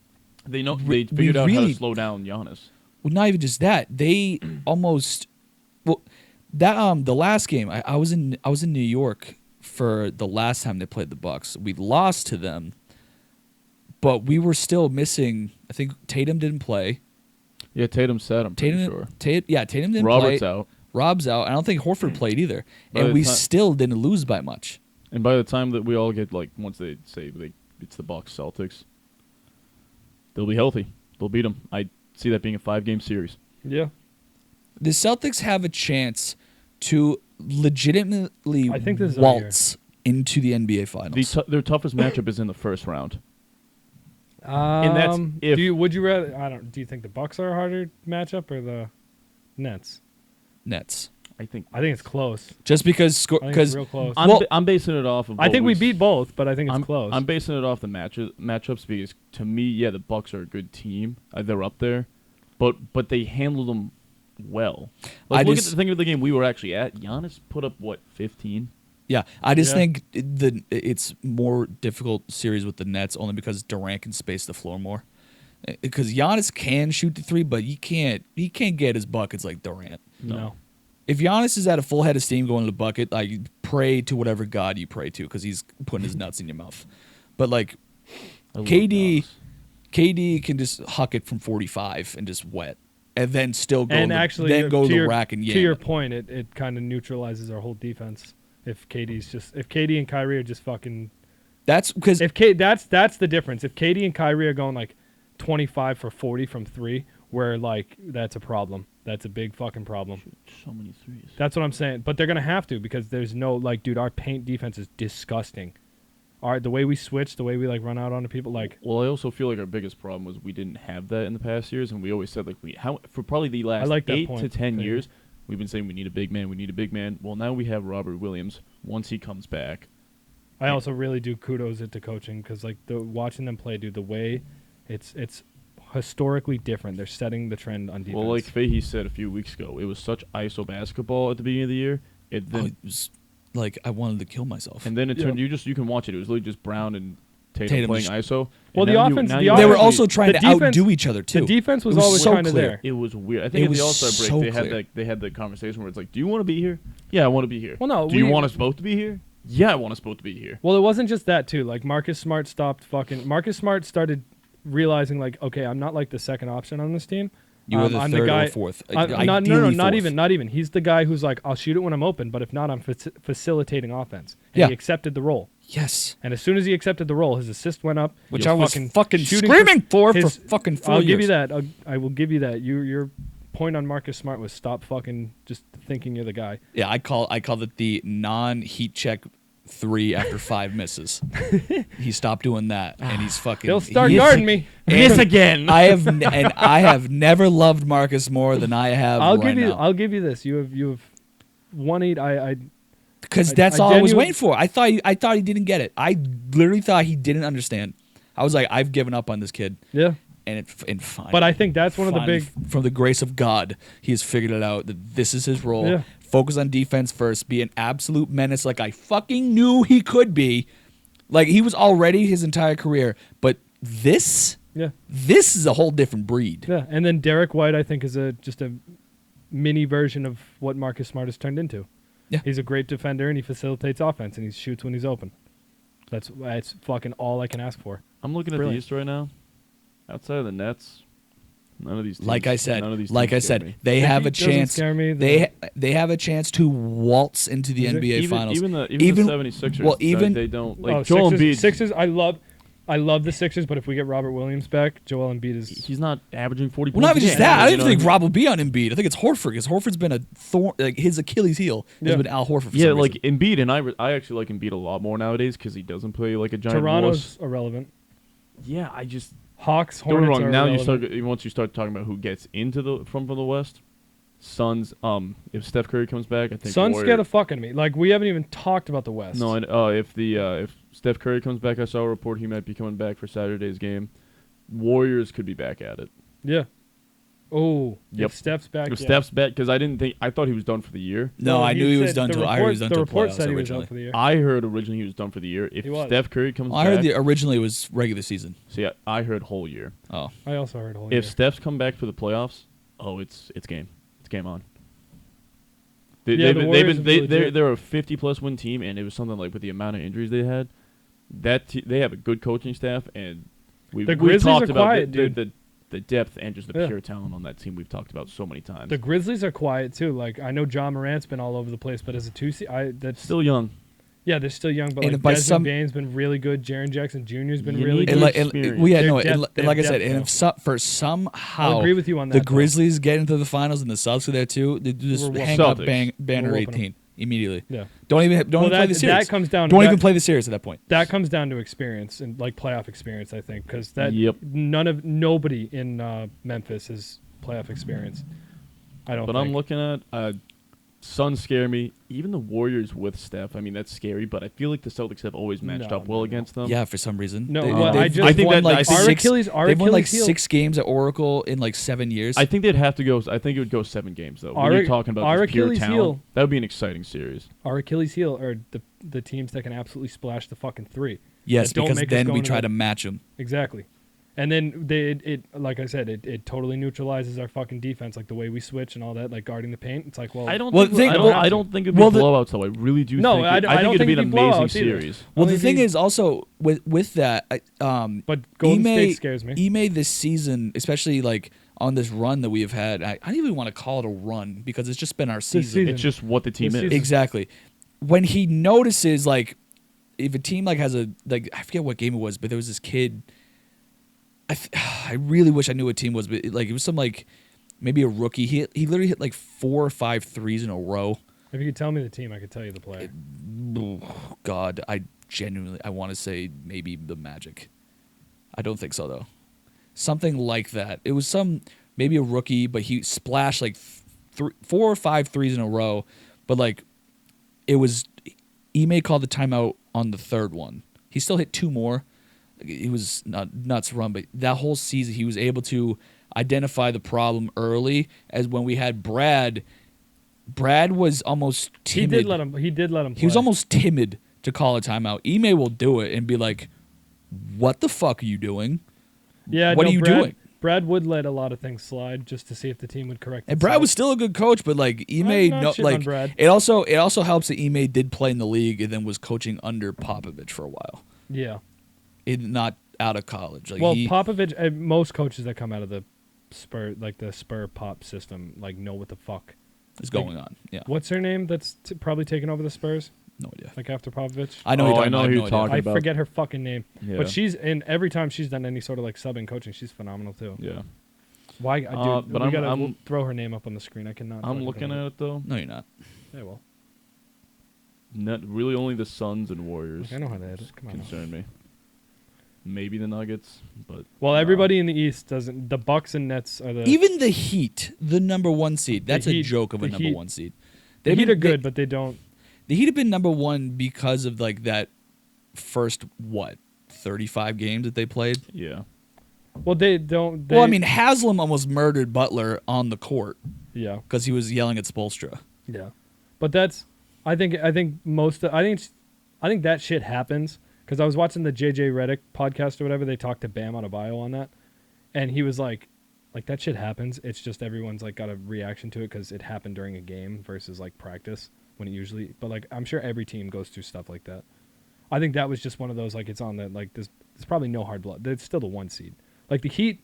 Speaker 1: They know
Speaker 3: We
Speaker 1: they figured out how
Speaker 3: really-
Speaker 1: to slow down Giannis.
Speaker 3: Well, not even just that. They almost the last game. I was in New York for the last time they played the Bucks. We lost to them, but we were still missing. I think Tatum didn't play.
Speaker 1: Yeah, Tatum said. I'm pretty
Speaker 3: Tatum,
Speaker 1: sure.
Speaker 3: Tatum didn't
Speaker 1: Robert's
Speaker 3: play.
Speaker 1: out.
Speaker 3: Rob's out. I don't think Horford played either,
Speaker 1: By
Speaker 3: and
Speaker 1: the
Speaker 3: we
Speaker 1: ti-
Speaker 3: still didn't lose by much.
Speaker 1: And by the time that we all get once they say it's the Bucks Celtics, they'll be healthy. They'll beat them. I see that being a 5-game series.
Speaker 2: Yeah.
Speaker 3: The Celtics have a chance to legitimately
Speaker 2: I think this is our
Speaker 3: waltz into the NBA Finals.
Speaker 1: Their toughest matchup is in the first round. that's if-
Speaker 2: would you rather? Do you think the Bucks are a harder matchup or the Nets?
Speaker 3: Nets.
Speaker 1: I think
Speaker 2: it's close.
Speaker 3: Just because
Speaker 2: I think it's real close.
Speaker 1: I'm basing it off of.
Speaker 2: I think we
Speaker 1: what
Speaker 2: beat both, but I think it's close.
Speaker 1: I'm basing it off the matchups because to me, yeah, the Bucks are a good team. They're up there, but they handle them well. Think of the game we were actually at. Giannis put up 15.
Speaker 3: Yeah, I just
Speaker 2: Yeah.
Speaker 3: think it's more difficult series with the Nets only because Durant can space the floor more. Because Giannis can shoot the 3, but he can't get his buckets like Durant.
Speaker 2: no.
Speaker 3: If Giannis is at a full head of steam going to the bucket, like pray to whatever god you pray to because he's putting his nuts in your mouth. But like
Speaker 1: I love
Speaker 3: KD
Speaker 1: Giannis.
Speaker 3: can just huck it from 45 and just wet, and then still go
Speaker 2: And
Speaker 3: to,
Speaker 2: actually,
Speaker 3: then go to the
Speaker 2: your,
Speaker 3: rack and
Speaker 2: to your
Speaker 3: yam.
Speaker 2: point, it kind of neutralizes our whole defense. If KD and Kyrie are just fucking,
Speaker 3: That's because
Speaker 2: that's the difference. If KD and Kyrie are going like 25 for 40 from 3, where like that's a problem. That's a big fucking problem.
Speaker 1: So many threes.
Speaker 2: That's what I'm saying. But they're gonna have to because there's no dude. Our paint defense is disgusting. The way we switch, the way we run out onto people,
Speaker 1: Well, I also feel like our biggest problem was we didn't have that in the past years, and we always said for probably the last
Speaker 2: like that
Speaker 1: 8
Speaker 2: point,
Speaker 1: to 10
Speaker 2: Peyton.
Speaker 1: years, we've been saying we need a big man. We need a big man. Well, now we have Robert Williams. Once he comes back,
Speaker 2: I also really do kudos it to coaching because like watching them play, dude, the way it's historically different. They're setting the trend on defense.
Speaker 1: Well, like Fahey said a few weeks ago, it was such ISO basketball at the beginning of the year.
Speaker 3: It was like I wanted to kill myself.
Speaker 1: And then it turned. You can watch it. It was literally just Brown and Tatum playing ISO.
Speaker 2: Well, the offense.
Speaker 3: They were also trying to outdo each other too.
Speaker 2: The defense was always
Speaker 3: so
Speaker 2: kind of there.
Speaker 1: It was weird. I think at the All-Star break they had the conversation where it's like, "Do you want to be here? Yeah, I want to be here.
Speaker 2: Well, no.
Speaker 1: Do you want us both to be here? Yeah, I want us both to be here."
Speaker 2: Well, it wasn't just that too. Like Marcus Smart started realizing like, okay, I'm not like the second option on this team.
Speaker 3: You were the
Speaker 2: I'm
Speaker 3: third
Speaker 2: the guy,
Speaker 3: or fourth.
Speaker 2: No, not even. He's the guy who's like, I'll shoot it when I'm open, but if not, I'm facilitating offense. And he accepted the role.
Speaker 3: Yes.
Speaker 2: And as soon as he accepted the role, his assist went up.
Speaker 3: Which I was fucking screaming for fucking 4 years.
Speaker 2: I'll give you that. I will give you that. Your point on Marcus Smart was stop fucking just thinking you're the guy.
Speaker 3: Yeah, I called it the non-heat check 3 after 5 misses. He stopped doing that, and he's fucking.
Speaker 2: He'll start guarding me.
Speaker 1: Miss again.
Speaker 3: I have never loved Marcus more than I have. I'll
Speaker 2: give you this. You have 1-8.
Speaker 3: Because that's all I was waiting for. I thought he didn't get it. I literally thought he didn't understand. I was like, I've given up on this kid.
Speaker 2: Yeah.
Speaker 3: And finally,
Speaker 2: but I think that's one of the big.
Speaker 3: From the grace of God, he has figured it out that this is his role.
Speaker 2: Yeah.
Speaker 3: Focus on defense first. Be an absolute menace, like I fucking knew he could be. Like he was already his entire career, but this is a whole different breed.
Speaker 2: Yeah, and then Derek White, I think, is just a mini version of what Marcus Smart has turned into.
Speaker 3: Yeah,
Speaker 2: he's a great defender and he facilitates offense and he shoots when he's open. That's fucking all I can ask for.
Speaker 1: I'm looking at the East right now. Outside of the Nets, none of these teams.
Speaker 3: Like I said, they have a chance. They have a chance to waltz into the NBA Finals.
Speaker 1: Even the 76ers.
Speaker 3: Well,
Speaker 1: they don't like Joel Embiid.
Speaker 2: Sixers. I love the Sixers, but if we get Robert Williams back, Joel Embiid
Speaker 1: he's not averaging 40
Speaker 3: points. Well, not even just that. I don't think Rob will be on Embiid. I think it's Horford because Horford's been a thorn. Like his Achilles heel has been Al Horford. For some reason.
Speaker 1: Embiid, and I actually like Embiid a lot more nowadays because he doesn't play like a giant.
Speaker 2: Toronto's irrelevant.
Speaker 1: Yeah, I just.
Speaker 2: Hawks, Hornets.
Speaker 1: Now once you start talking about who gets into from the West, Suns. If Steph Curry comes back, I think
Speaker 2: Suns scared the fuck out of me. Like we haven't even talked about the West.
Speaker 1: No, if Steph Curry comes back, I saw a report he might be coming back for Saturday's game. Warriors could be back at it.
Speaker 2: Yeah. Oh,
Speaker 1: yep.
Speaker 2: If Steph's back.
Speaker 1: Steph's back because I thought he was done for the year.
Speaker 3: No, I knew he was done. I heard he was done.
Speaker 2: The report said he was done for the year.
Speaker 1: I heard originally he was done for the year. If Steph Curry comes back,
Speaker 3: I heard originally it was regular season.
Speaker 1: See, I heard whole year.
Speaker 3: Oh,
Speaker 2: I also heard whole year.
Speaker 1: If Steph's come back for the playoffs, it's game on. They're a 50+ win team, and it was something like with the amount of injuries they had, they have a good coaching staff, and we talked about
Speaker 2: quiet, dude.
Speaker 1: The depth and just the pure talent on that team we've talked about so many times.
Speaker 2: The Grizzlies are quiet too. Like I know John Morant's been all over the place, but as a 2C, that's
Speaker 1: still young.
Speaker 2: Yeah, they're still young, but like Desmond Bane's been really good. Jaren Jackson Jr.'s been really good.
Speaker 3: Like I said, and if for somehow
Speaker 2: I'll agree with you on that.
Speaker 3: The Grizzlies get into the finals and the Celtics are there too, they just hang up banner 18 immedially.
Speaker 2: Yeah,
Speaker 3: don't even play the series.
Speaker 2: That comes down.
Speaker 3: Don't even play the series at that point.
Speaker 2: That comes down to experience and like playoff experience, I think, because nobody in Memphis has playoff experience. I don't.
Speaker 1: But I'm looking at. Suns scare me. Even the Warriors with Steph, I mean, that's scary, but I feel like the Celtics have always matched up well against them.
Speaker 3: Yeah, for some reason.
Speaker 2: They've won like
Speaker 3: 6 games at Oracle in like 7 years.
Speaker 1: I think they'd have to go. I think it would go 7 games, though. When you're talking about pure talent, that would be an exciting series.
Speaker 2: Our Achilles heel are the teams that can absolutely splash the fucking 3.
Speaker 3: Yes, because then we try to match them.
Speaker 2: Exactly. And then like I said, it totally neutralizes our fucking defense, like the way we switch and all that, like guarding the paint. It's like, well,
Speaker 1: I don't think it'd be blowouts though. I really do.
Speaker 2: No,
Speaker 1: I think it'd be an amazing series.
Speaker 3: Well, the thing is also with that,
Speaker 2: but Golden State scares me.
Speaker 3: Ime this season, especially like on this run that we have had, I don't even want to call it a run because it's just been our season.
Speaker 1: It's just what the team is.
Speaker 3: Exactly. When he notices like if a team like has a like I forget what game it was, but there was this kid. I really wish I knew what team was, but like it was some like maybe a rookie. He literally hit like 4 or 5 threes in a row.
Speaker 2: If you could tell me the team, I could tell you the player.
Speaker 3: God, I want to say maybe the Magic. I don't think so though. Something like that. It was maybe a rookie, but he splashed like 4 or 5 threes in a row. But like it was, Ime called the timeout on the third one. He still hit 2 more. He was not nuts run, but that whole season he was able to identify the problem early. As when we had Brad was almost timid.
Speaker 2: He did let him play.
Speaker 3: He was almost timid to call a timeout. Ime will do it and be like, "What the fuck are you doing?
Speaker 2: Yeah,
Speaker 3: what are you doing?"
Speaker 2: Brad would let a lot of things slide just to see if the team would correct it.
Speaker 3: And Brad was still a good coach, but like Ime, it also helps that Ime did play in the league and then was coaching under Popovich for a while.
Speaker 2: Yeah.
Speaker 3: Not out of college. Like
Speaker 2: Popovich, most coaches that come out of the Spur Pop system, like know what the fuck
Speaker 3: is going on. Yeah.
Speaker 2: What's her name? That's probably taking over the Spurs.
Speaker 3: No idea.
Speaker 2: Like after Popovich.
Speaker 3: I know.
Speaker 1: I know who you're talking about.
Speaker 2: I forget her fucking name.
Speaker 1: Yeah.
Speaker 2: But every time she's done any sort of like subbing coaching, she's phenomenal too.
Speaker 1: Yeah.
Speaker 2: Why? Dude,
Speaker 1: but
Speaker 2: we'll throw her name up on the screen. I cannot.
Speaker 1: I'm looking at it though.
Speaker 3: No, you're not.
Speaker 2: Yeah, well.
Speaker 1: Really, only the Suns and Warriors.
Speaker 2: I know how that is. Come on.
Speaker 1: Concern me. Maybe the Nuggets, but
Speaker 2: everybody in the East doesn't. The Bucks and Nets are the
Speaker 3: even the Heat, the number 1 seed. That's a joke of a number 1 seed.
Speaker 2: The Heat are good, but they don't.
Speaker 3: The Heat have been number 1 because of like that first 35 games that they played.
Speaker 1: Yeah.
Speaker 2: Well, they don't.
Speaker 3: Well, I mean, Haslam almost murdered Butler on the court.
Speaker 2: Yeah.
Speaker 3: Because he was yelling at Spoelstra.
Speaker 2: Yeah, but that's. I think that shit happens. Because I was watching the JJ Redick podcast or whatever, they talked to Bam Adebayo on that, and he was like that shit happens. It's just everyone's like got a reaction to it because it happened during a game versus like practice when it usually. But like I'm sure every team goes through stuff like that. I think that was just one of those like it's on the like there's probably no hard blood. It's still the 1 seed. Like the Heat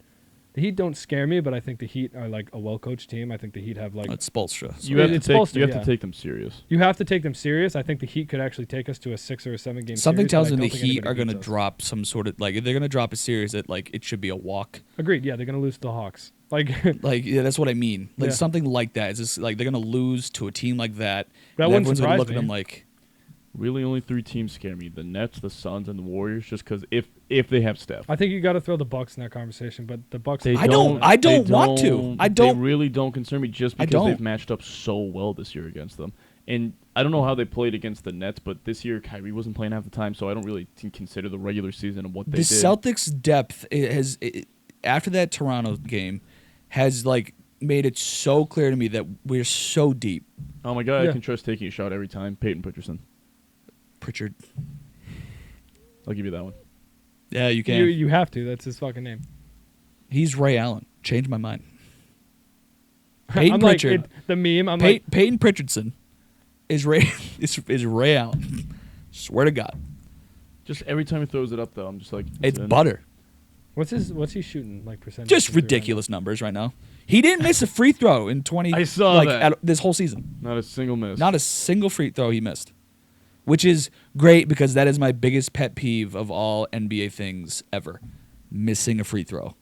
Speaker 2: don't scare me, but I think the Heat are like a well-coached team. I think the Heat have like
Speaker 3: it's Spoelstra. So.
Speaker 1: You have to take them serious.
Speaker 2: You have to take them serious. I think the Heat could actually take us to a 6 or a 7 game.
Speaker 3: Something
Speaker 2: series,
Speaker 3: tells me the Heat are going to drop some sort of like if they're going to drop a series that like it should be a walk.
Speaker 2: Agreed. Yeah, they're going to lose to the Hawks. Like
Speaker 3: yeah, that's what I mean. Like
Speaker 2: yeah.
Speaker 3: something like that. It's just like they're going to lose to a team like that.
Speaker 2: That wouldn't surprise
Speaker 3: look
Speaker 2: me.
Speaker 3: at them like.
Speaker 1: Really, only 3 teams scare me: the Nets, the Suns, and the Warriors. Just because if they have Steph,
Speaker 2: I think you got to throw the Bucks in that conversation. But the Bucks,
Speaker 3: I don't want to.
Speaker 1: They really don't concern me just because they've
Speaker 3: don't.
Speaker 1: matched up so well this year against them. And I don't know how they played against the Nets, but this year Kyrie wasn't playing half the time, so I don't really consider the regular season of what they did.
Speaker 3: The Celtics' depth after that Toronto game has like made it so clear to me that we're so deep.
Speaker 1: Oh my God,
Speaker 2: Yeah.
Speaker 1: I can trust taking a shot every time. Peyton Pritchard. I'll give you that one.
Speaker 3: Yeah, you can.
Speaker 2: You have to. That's his fucking name.
Speaker 3: He's Ray Allen. Changed my mind. Peyton
Speaker 2: I'm
Speaker 3: Pritchard.
Speaker 2: like the meme. I'm
Speaker 3: Peyton Pritchardson is Ray is Ray Allen. Swear to God.
Speaker 1: Just every time he throws it up, though, I'm just like
Speaker 3: It's butter.
Speaker 2: what's he shooting like percentage?
Speaker 3: Just ridiculous numbers right now. He didn't miss a free throw in 20.
Speaker 1: I saw that.
Speaker 3: This whole season.
Speaker 1: Not a single miss.
Speaker 3: Not a single free throw he missed, which is great because that is my biggest pet peeve of all NBA things ever: missing a free throw.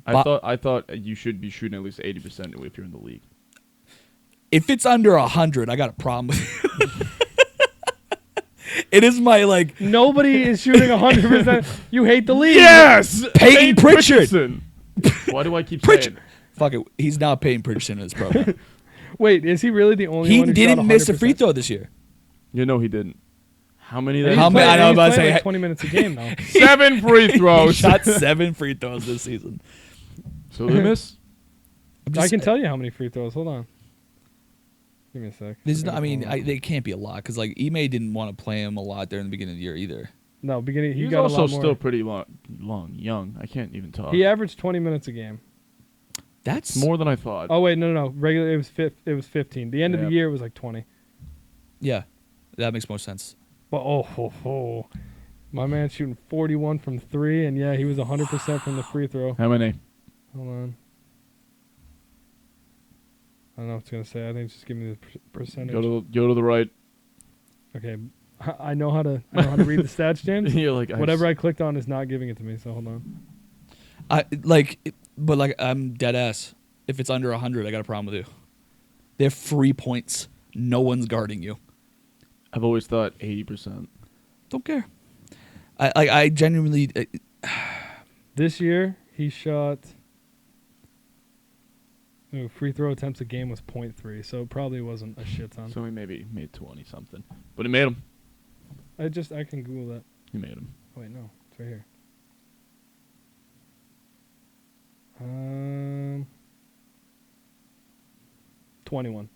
Speaker 1: I thought you should be shooting at least 80% if you're in the league.
Speaker 3: If it's under 100, I got a problem with it. It is my like.
Speaker 2: Nobody is shooting 100%. You hate the league.
Speaker 1: Yes,
Speaker 3: Peyton Pritchard.
Speaker 1: Pritchardson. Why do I keep
Speaker 3: Pritchard.
Speaker 1: saying?
Speaker 3: Fuck it. He's now Peyton Pritchardson in his program.
Speaker 2: Wait, is he really the only
Speaker 3: He
Speaker 2: one who
Speaker 3: didn't
Speaker 2: shot
Speaker 3: miss a
Speaker 2: 100%?
Speaker 3: free throw this year.
Speaker 1: You know he didn't. How many?
Speaker 2: He's
Speaker 3: How many-
Speaker 2: playing-
Speaker 3: I know,
Speaker 2: he's
Speaker 3: I was
Speaker 2: playing
Speaker 3: about to
Speaker 2: like
Speaker 3: say-
Speaker 2: 20 minutes a game now.
Speaker 1: 7 free
Speaker 3: He
Speaker 1: throws.
Speaker 3: shot 7 free throws this season.
Speaker 1: So they miss.
Speaker 2: I can tell you how many free throws. Hold on. Give me a sec.
Speaker 3: They can't be a lot because like Ime didn't want to play him a lot during the beginning of the year either.
Speaker 2: No, beginning. He
Speaker 1: He was
Speaker 2: got a
Speaker 1: also
Speaker 2: lot more.
Speaker 1: still pretty young. I can't even talk.
Speaker 2: He averaged 20 minutes a game.
Speaker 3: That's
Speaker 1: More than I thought.
Speaker 2: Oh wait, no. Regular, it was 15. The end of the
Speaker 1: Yeah.
Speaker 2: year was like 20.
Speaker 3: yeah, that makes more sense.
Speaker 2: But my man shooting 41 from 3, and yeah, he was 100% from the free throw.
Speaker 1: How many?
Speaker 2: Hold on. I don't know what it's gonna say. I think it's just give me the percentage.
Speaker 1: Go to the right.
Speaker 2: Okay, I know how to read the stats, James.
Speaker 1: You're like
Speaker 2: Whatever I clicked on is not giving it to me. So hold on.
Speaker 3: I'm dead ass. If it's under 100, I got a problem with you. They have free points. No one's guarding you.
Speaker 1: I've always thought 80%.
Speaker 3: Don't care. I genuinely.
Speaker 2: This year he shot. Free throw attempts a game was 0.3, so it probably wasn't a shit ton.
Speaker 1: So he maybe made 20 something, but he made them.
Speaker 2: I can Google that.
Speaker 1: You made him.
Speaker 2: Wait, no, it's right here. 21.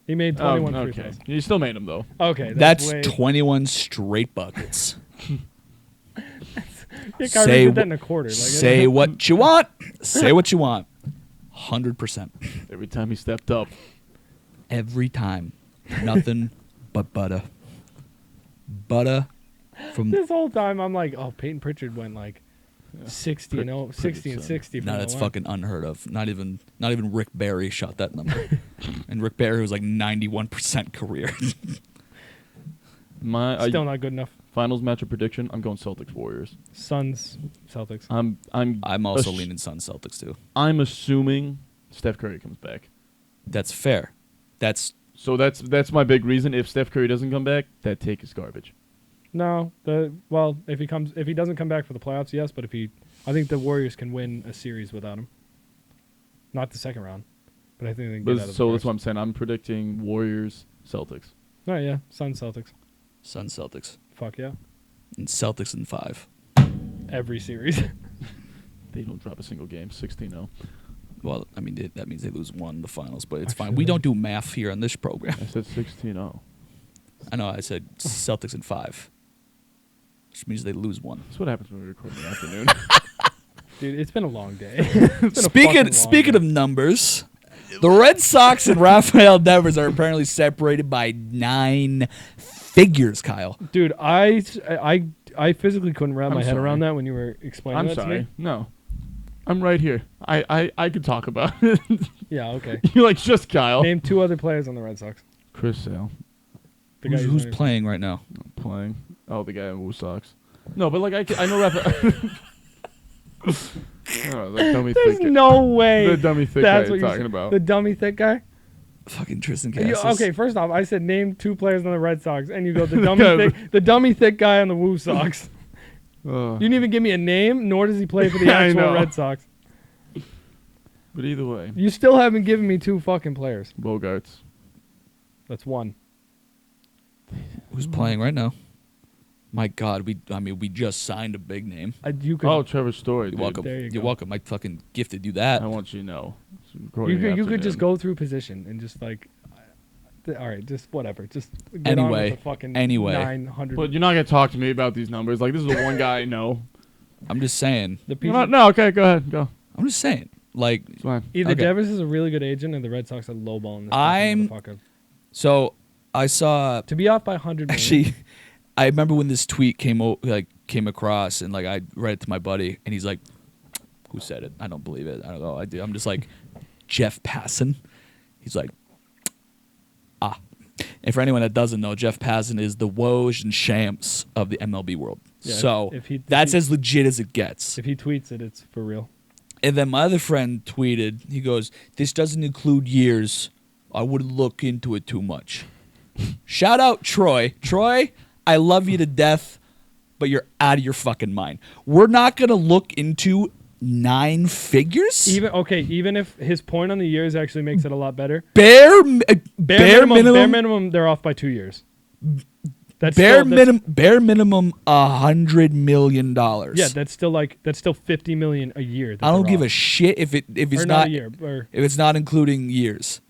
Speaker 2: He made 21 free
Speaker 1: okay.
Speaker 2: throws.
Speaker 1: You still made him though.
Speaker 2: Okay,
Speaker 3: That's
Speaker 2: way...
Speaker 3: 21 straight buckets.
Speaker 2: Yeah, Kyrie did that in a quarter.
Speaker 3: Say what you want. Say what you want. 100%.
Speaker 1: Every time he stepped up.
Speaker 3: Every time. Nothing but butter. Butter from...
Speaker 2: This whole time, I'm like, oh, Peyton Pritchard went like 60 and 60 from
Speaker 3: No,
Speaker 2: the
Speaker 3: that's
Speaker 2: line.
Speaker 3: fucking unheard of. Not even Rick Barry shot that number. And Rick Barry was like 91% career.
Speaker 2: Still not good enough.
Speaker 1: Finals matchup prediction. I'm going Celtics Warriors.
Speaker 2: Suns Celtics.
Speaker 1: I'm
Speaker 3: also leaning Suns Celtics too.
Speaker 1: I'm assuming Steph Curry comes back.
Speaker 3: That's fair. That's
Speaker 1: my big reason. If Steph Curry doesn't come back, that take is garbage.
Speaker 2: No, if he doesn't come back for the playoffs, yes, but I think the Warriors can win a series without him. Not the second round, but I think they can get out of the
Speaker 1: So
Speaker 2: first.
Speaker 1: that's what I'm saying. I'm predicting Warriors Celtics.
Speaker 2: Oh yeah, Suns Celtics.
Speaker 3: Suns Celtics.
Speaker 2: Fuck yeah.
Speaker 3: And Celtics in 5.
Speaker 2: Every series.
Speaker 1: They don't drop a single game. 16-0.
Speaker 3: Well, I mean, that means they lose one in the finals, but it's fine. We don't do math here on this program.
Speaker 1: I said 16-0.
Speaker 3: I know, I said Celtics in 5, which means they lose one.
Speaker 1: That's what happens when we record in the afternoon.
Speaker 2: Dude, it's been a long day.
Speaker 3: Speaking of numbers, the Red Sox and Rafael Devers are apparently separated by 9 figures, Kyle.
Speaker 2: Dude, I physically couldn't wrap my head around
Speaker 1: sorry.
Speaker 2: that when you were explaining
Speaker 1: I'm
Speaker 2: that to
Speaker 1: sorry.
Speaker 2: me.
Speaker 1: No. I'm right here. I could talk about it.
Speaker 2: Yeah, okay.
Speaker 1: You're like, just Kyle.
Speaker 2: Name 2 other players on the Red Sox.
Speaker 1: Chris Sale.
Speaker 2: The guy
Speaker 3: Who's playing right now?
Speaker 1: Playing. Oh, the guy in Red Sox. No, but like I know Rafael. Oh, that dummy
Speaker 2: There's
Speaker 1: thick
Speaker 2: no way.
Speaker 1: The dummy thick
Speaker 2: That's
Speaker 1: guy
Speaker 2: what
Speaker 1: you're
Speaker 2: you're
Speaker 1: talking about.
Speaker 2: The dummy thick guy?
Speaker 3: Fucking Tristan
Speaker 2: You-
Speaker 3: Cassis.
Speaker 2: okay, first off, I said name 2 players on the Red Sox, and you go the dummy thick guy on the Woo Sox. You didn't even give me a name, nor does he play for the
Speaker 1: I
Speaker 2: actual
Speaker 1: know.
Speaker 2: Red Sox.
Speaker 1: But either way,
Speaker 2: You still haven't given me 2 fucking players.
Speaker 1: Bogarts.
Speaker 2: That's 1.
Speaker 3: Who's playing right now? My God, we just signed a big name.
Speaker 2: You could,
Speaker 1: Oh, Trevor Story.
Speaker 3: You're
Speaker 1: Dude.
Speaker 3: welcome.
Speaker 2: There you
Speaker 3: You're
Speaker 2: go.
Speaker 3: welcome. I fucking gifted you that.
Speaker 1: I want you to know.
Speaker 2: you could just go through position and just like, all right, just whatever. Just get on
Speaker 3: Anyway,
Speaker 2: with the fucking
Speaker 3: anyway.
Speaker 2: 900.
Speaker 1: But you're not gonna talk to me about these numbers. Like this is the one guy I know.
Speaker 3: I'm just saying.
Speaker 2: the
Speaker 1: You're
Speaker 2: people,
Speaker 1: not- no, okay, go ahead, go.
Speaker 3: I'm just saying. Like,
Speaker 1: It's fine.
Speaker 2: either
Speaker 3: okay.
Speaker 2: Devers is a really good agent, or the Red Sox are lowballing this
Speaker 3: I'm-
Speaker 2: fucking motherfucker.
Speaker 3: so I saw
Speaker 2: To be off by 100 million.
Speaker 3: actually. I remember when this tweet came across, and like I read it to my buddy, and he's like, "Who said it? I don't believe it. I don't know. I do." I'm just like, Jeff Passan. He's like, ah. And for anyone that doesn't know, Jeff Passan is the Woj and Shams of the MLB world.
Speaker 2: Yeah,
Speaker 3: so
Speaker 2: if he-
Speaker 3: that's as legit as it gets.
Speaker 2: If he tweets it, it's for real.
Speaker 3: And then my other friend tweeted, he goes, "This doesn't include years. I wouldn't look into it too much." Shout out Troy. Troy, I love you to death, but you're out of your fucking mind. We're not going to look into 9 figures?
Speaker 2: Even if his point on the years actually makes it a lot better.
Speaker 3: Bare
Speaker 2: Bare
Speaker 3: minimum,
Speaker 2: minimum, they're off by 2 years. That's
Speaker 3: bare
Speaker 2: still,
Speaker 3: minimum $100 million.
Speaker 2: Yeah, that's still $50 million a year.
Speaker 3: I don't give a shit if it's
Speaker 2: or
Speaker 3: not
Speaker 2: a year. Or,
Speaker 3: if it's not including years.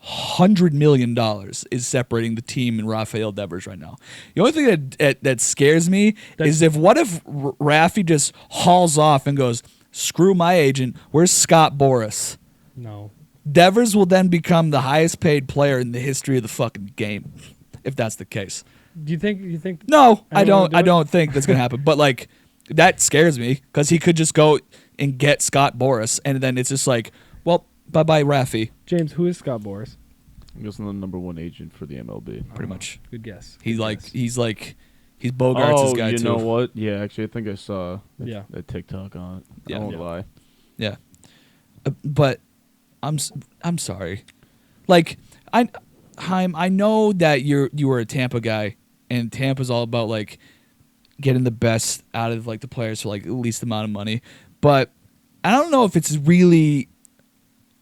Speaker 3: $100 million is separating the team and Rafael Devers right now. The only thing that scares me is what if Rafi just hauls off and goes, "Screw my agent. Where's Scott Boras?"
Speaker 2: no.
Speaker 3: Devers will then become the highest paid player in the history of the fucking game, if that's the case.
Speaker 2: Do you think?
Speaker 3: No, I
Speaker 2: Anyone
Speaker 3: don't.
Speaker 2: would do
Speaker 3: I
Speaker 2: it?
Speaker 3: don't think that's gonna happen. But like, that scares me because he could just go and get Scott Boras, and then it's just like, well, bye bye, Rafi.
Speaker 2: James, who is Scott Boras?
Speaker 1: I'm guessing the #1 agent for the MLB.
Speaker 3: Pretty much.
Speaker 2: Good guess.
Speaker 3: He's
Speaker 2: Good
Speaker 3: like
Speaker 2: guess.
Speaker 3: he's Bogarts' guy
Speaker 1: you
Speaker 3: too.
Speaker 1: know what? Yeah, actually, I think I saw
Speaker 2: Yeah.
Speaker 1: a TikTok on it.
Speaker 3: Yeah.
Speaker 1: I won't
Speaker 2: Yeah.
Speaker 1: lie.
Speaker 3: Yeah, but I'm sorry. Like I know that you were a Tampa guy, and Tampa's all about like getting the best out of like the players for like the least amount of money. But I don't know if it's really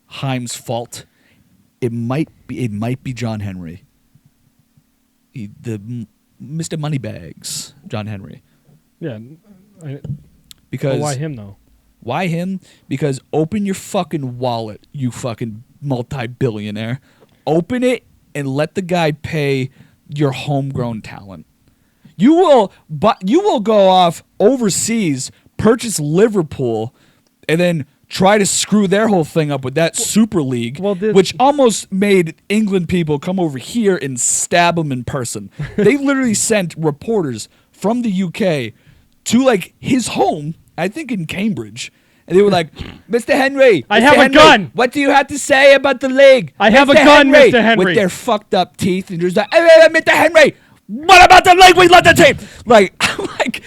Speaker 3: Heim's fault. It might be John Henry. Mr. Moneybags, John Henry.
Speaker 2: Yeah. But
Speaker 3: Because
Speaker 2: why him though?
Speaker 3: Why him? Because open your fucking wallet, you fucking multi-billionaire. Open it and let the guy pay your homegrown talent. You will go off overseas, purchase Liverpool, and then try to screw their whole thing up with that Super League, which almost made England people come over here and stab them in person. They literally sent reporters from the UK to like his home, I think in Cambridge, and they were like, "Mr. Henry,
Speaker 2: I
Speaker 3: Mr.
Speaker 2: have
Speaker 3: Henry,
Speaker 2: a gun.
Speaker 3: What do you have to say about the league?
Speaker 2: I have
Speaker 3: Mr.
Speaker 2: a gun,
Speaker 3: Henry,"
Speaker 2: Mr. Henry.
Speaker 3: with their fucked up teeth, and just like, "Hey, Mr. Henry, what about the league? We love the team." Like, I'm like,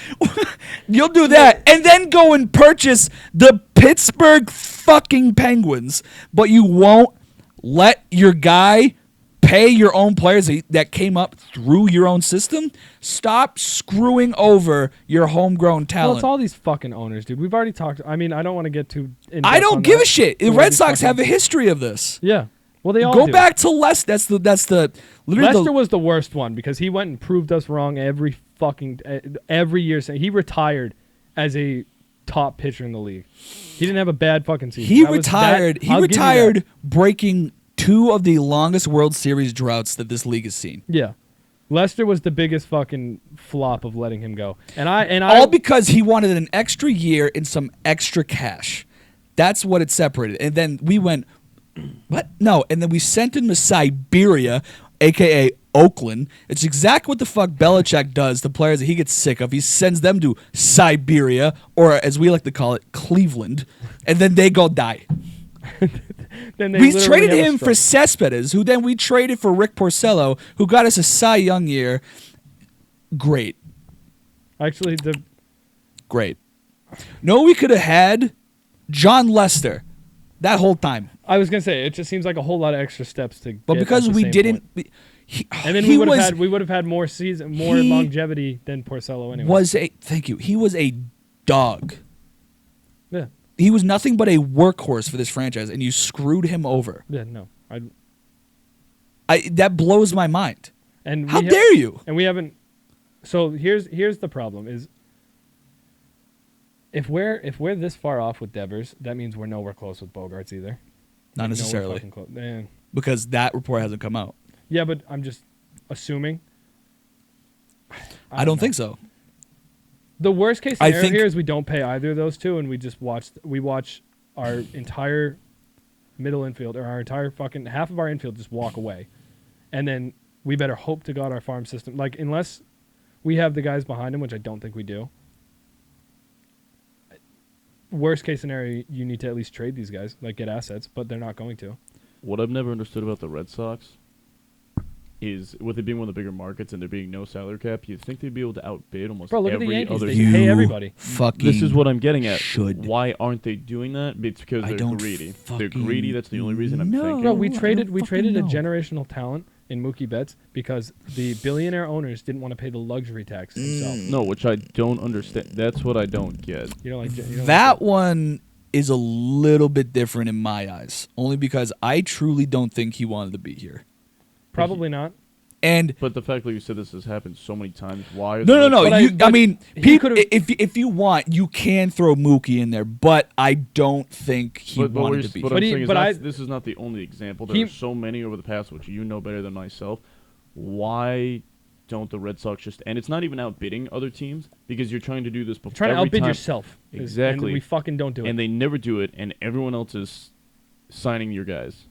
Speaker 3: you'll do that, and then go and purchase the Pittsburgh fucking Penguins, but you won't let your guy pay your own players that came up through your own system. Stop screwing over your homegrown talent.
Speaker 2: Well, it's all these fucking owners, dude. We've already talked. I mean, I don't want to get too in-depth
Speaker 3: I don't
Speaker 2: on
Speaker 3: give
Speaker 2: that.
Speaker 3: a shit. The
Speaker 2: All
Speaker 3: Red
Speaker 2: these
Speaker 3: Sox
Speaker 2: fucking-
Speaker 3: have a history of this.
Speaker 2: Yeah. Well, they all
Speaker 3: Go
Speaker 2: do.
Speaker 3: back to Lester. That's the literally
Speaker 2: Lester was the worst one because he went and proved us wrong every year. He retired as a top pitcher in the league. He didn't have a bad fucking season.
Speaker 3: He
Speaker 2: That was
Speaker 3: retired.
Speaker 2: that-
Speaker 3: He
Speaker 2: I'll give you that.
Speaker 3: retired breaking 2 of the longest World Series droughts that this league has seen.
Speaker 2: Yeah. Lester was the biggest fucking flop of letting him go. And
Speaker 3: All because he wanted an extra year and some extra cash. That's what it separated. And then we went, what? No. And then we sent him to Siberia, a.k.a. Oakland. It's exactly what the fuck Belichick does to players that he gets sick of. He sends them to Siberia, or as we like to call it, Cleveland. And then they go die.
Speaker 2: then they
Speaker 3: We
Speaker 2: literally
Speaker 3: traded
Speaker 2: have a
Speaker 3: him for
Speaker 2: stroke.
Speaker 3: Cespedes, who then we traded for Rick Porcello, who got us a Cy Young year. Great.
Speaker 2: Actually,
Speaker 3: Great. No, we could have had John Lester that whole time.
Speaker 2: I was gonna say it just seems like a whole lot of extra steps to.
Speaker 3: But
Speaker 2: get
Speaker 3: because
Speaker 2: at the
Speaker 3: we
Speaker 2: same
Speaker 3: didn't.
Speaker 2: point.
Speaker 3: He,
Speaker 2: And then
Speaker 3: he
Speaker 2: we would have had more
Speaker 3: he-
Speaker 2: longevity than Porcello anyway.
Speaker 3: He was a dog.
Speaker 2: Yeah.
Speaker 3: He was nothing but a workhorse for this franchise, and you screwed him over.
Speaker 2: Yeah. No.
Speaker 3: That blows my mind.
Speaker 2: And
Speaker 3: How dare you?
Speaker 2: And we haven't. So here's the problem is. If we're this far off with Devers, that means we're nowhere close with Bogarts either.
Speaker 3: Not
Speaker 2: Like, nowhere
Speaker 3: necessarily,
Speaker 2: fucking close. Man.
Speaker 3: because that report hasn't come out.
Speaker 2: Yeah, but I'm just assuming.
Speaker 3: I don't
Speaker 2: know.
Speaker 3: think so.
Speaker 2: The worst case
Speaker 3: I
Speaker 2: scenario
Speaker 3: think-
Speaker 2: here is we don't pay either of those two, and we just watch our entire middle infield or our entire fucking half of our infield just walk away, and then we better hope to God our farm system, like unless we have the guys behind him, which I don't think we do. Worst case scenario, you need to at least trade these guys, like get assets, but they're not going to.
Speaker 1: What I've never understood about the Red Sox is, with it being one of the bigger markets and there being no salary cap, you'd think they'd be able to outbid almost
Speaker 2: Bro, look at the
Speaker 1: every
Speaker 2: Yankees.
Speaker 1: other
Speaker 2: They
Speaker 1: team.
Speaker 2: pay everybody.
Speaker 3: Fucking.
Speaker 1: This is what I'm getting at.
Speaker 3: should.
Speaker 1: Why aren't they doing that? It's because
Speaker 3: I
Speaker 1: they're
Speaker 3: don't
Speaker 1: greedy. They're
Speaker 3: fucking
Speaker 1: greedy. That's the only reason I'm
Speaker 3: know.
Speaker 1: thinking.
Speaker 2: Bro, we
Speaker 3: I
Speaker 2: traded
Speaker 3: don't
Speaker 2: a
Speaker 3: fucking know.
Speaker 2: generational talent in Mookie Betts because the billionaire owners didn't want to pay the luxury tax themselves.
Speaker 1: No, which I don't understand. That's what I don't get.
Speaker 2: You know, like you know,
Speaker 3: That one is a little bit different in my eyes, only because I truly don't think he wanted to be here.
Speaker 2: probably not.
Speaker 3: And
Speaker 1: But the fact that you said this has happened so many times, why? Are
Speaker 3: no.
Speaker 2: But
Speaker 3: I
Speaker 2: but
Speaker 3: mean,
Speaker 2: he could've-
Speaker 3: if you want, you can throw Mookie in there, but I don't think he
Speaker 1: But
Speaker 3: wanted to be.
Speaker 1: what
Speaker 3: here.
Speaker 1: I'm
Speaker 2: But he-
Speaker 1: saying is
Speaker 2: but I-
Speaker 1: this is not the only example. There
Speaker 2: He-
Speaker 1: are so many over the past, which you know better than myself. Why don't the Red Sox just? And it's not even outbidding other teams because you're trying to do this before.
Speaker 2: Trying to
Speaker 1: every
Speaker 2: outbid
Speaker 1: time,
Speaker 2: yourself.
Speaker 1: Exactly.
Speaker 2: And we fucking don't do it.
Speaker 1: and they never do it, and everyone else is signing your guys.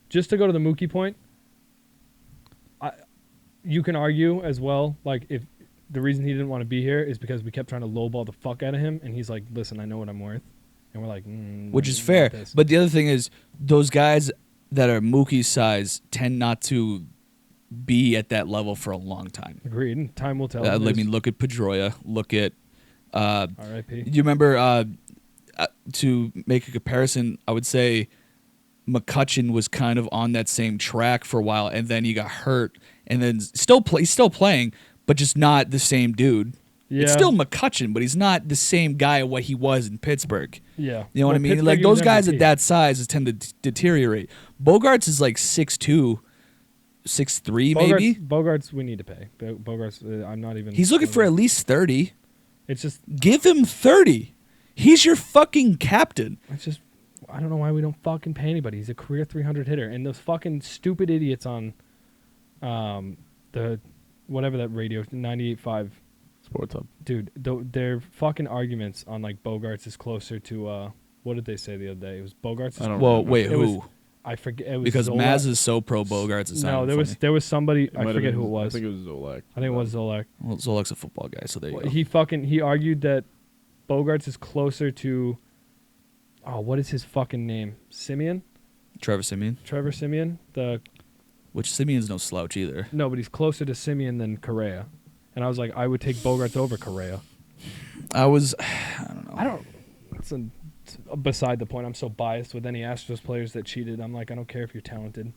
Speaker 2: Just to go to the Mookie point, you can argue as well, like if the reason he didn't want to be here is because we kept trying to lowball the fuck out of him, and he's like, "Listen, I know what I'm worth," and we're like,
Speaker 3: Which is
Speaker 2: not
Speaker 3: fair.
Speaker 2: this.
Speaker 3: But the other thing is, those guys that are Mookie's size tend not to be at that level for a long time.
Speaker 2: Agreed. And time will tell.
Speaker 3: I mean, look at Pedroia. Look at.
Speaker 2: R.I.P.
Speaker 3: You remember, to make a comparison, I would say McCutcheon was kind of on that same track for a while, and then he got hurt, and then he's still playing, but just not the same dude.
Speaker 2: Yeah.
Speaker 3: It's still McCutcheon, but he's not the same guy what he was in Pittsburgh.
Speaker 2: Yeah.
Speaker 3: You know what I
Speaker 2: Well,
Speaker 3: mean?
Speaker 2: Pittsburgh,
Speaker 3: Like
Speaker 2: he
Speaker 3: those
Speaker 2: was
Speaker 3: guys
Speaker 2: MVP.
Speaker 3: at that size tend to deteriorate. Bogarts is like 6'2", 6'3", maybe.
Speaker 2: Bogarts, we need to pay. Bogarts, I'm not even.
Speaker 3: He's looking for at least 30.
Speaker 2: It's just.
Speaker 3: Give him 30. He's your fucking captain.
Speaker 2: It's just. I don't know why we don't fucking pay anybody. He's a career 300 hitter, and those fucking stupid idiots on, the, whatever that radio 98.5.
Speaker 1: Sports Hub.
Speaker 2: Dude, their fucking arguments on like Bogarts is closer to what did they say the other day? It was Bogarts.
Speaker 1: I don't
Speaker 3: Whoa,
Speaker 1: remember.
Speaker 3: wait,
Speaker 2: It
Speaker 3: who?
Speaker 2: was- I forget. It was
Speaker 3: Because
Speaker 2: Zolak.
Speaker 3: Maz is so pro Bogarts. It's
Speaker 2: No,
Speaker 3: not
Speaker 2: there
Speaker 3: funny.
Speaker 2: was somebody.
Speaker 1: It
Speaker 2: I
Speaker 1: might have
Speaker 2: forget
Speaker 1: been-
Speaker 2: who it was.
Speaker 1: I think it was Zolak.
Speaker 2: I think it was Zolak.
Speaker 3: Well, Zolak's a football guy, so there you go.
Speaker 2: He argued that Bogarts is closer to. Oh, what is his fucking name? Simeon?
Speaker 3: Trevor Simeon.
Speaker 2: Trevor Simeon?
Speaker 3: Which Simeon's no slouch either.
Speaker 2: No, but he's closer to Simeon than Correa. And I was like, I would take Bogarts over Correa.
Speaker 3: I don't know.
Speaker 2: It's beside the point. I'm so biased with any Astros players that cheated. I'm like, I don't care if you're talented.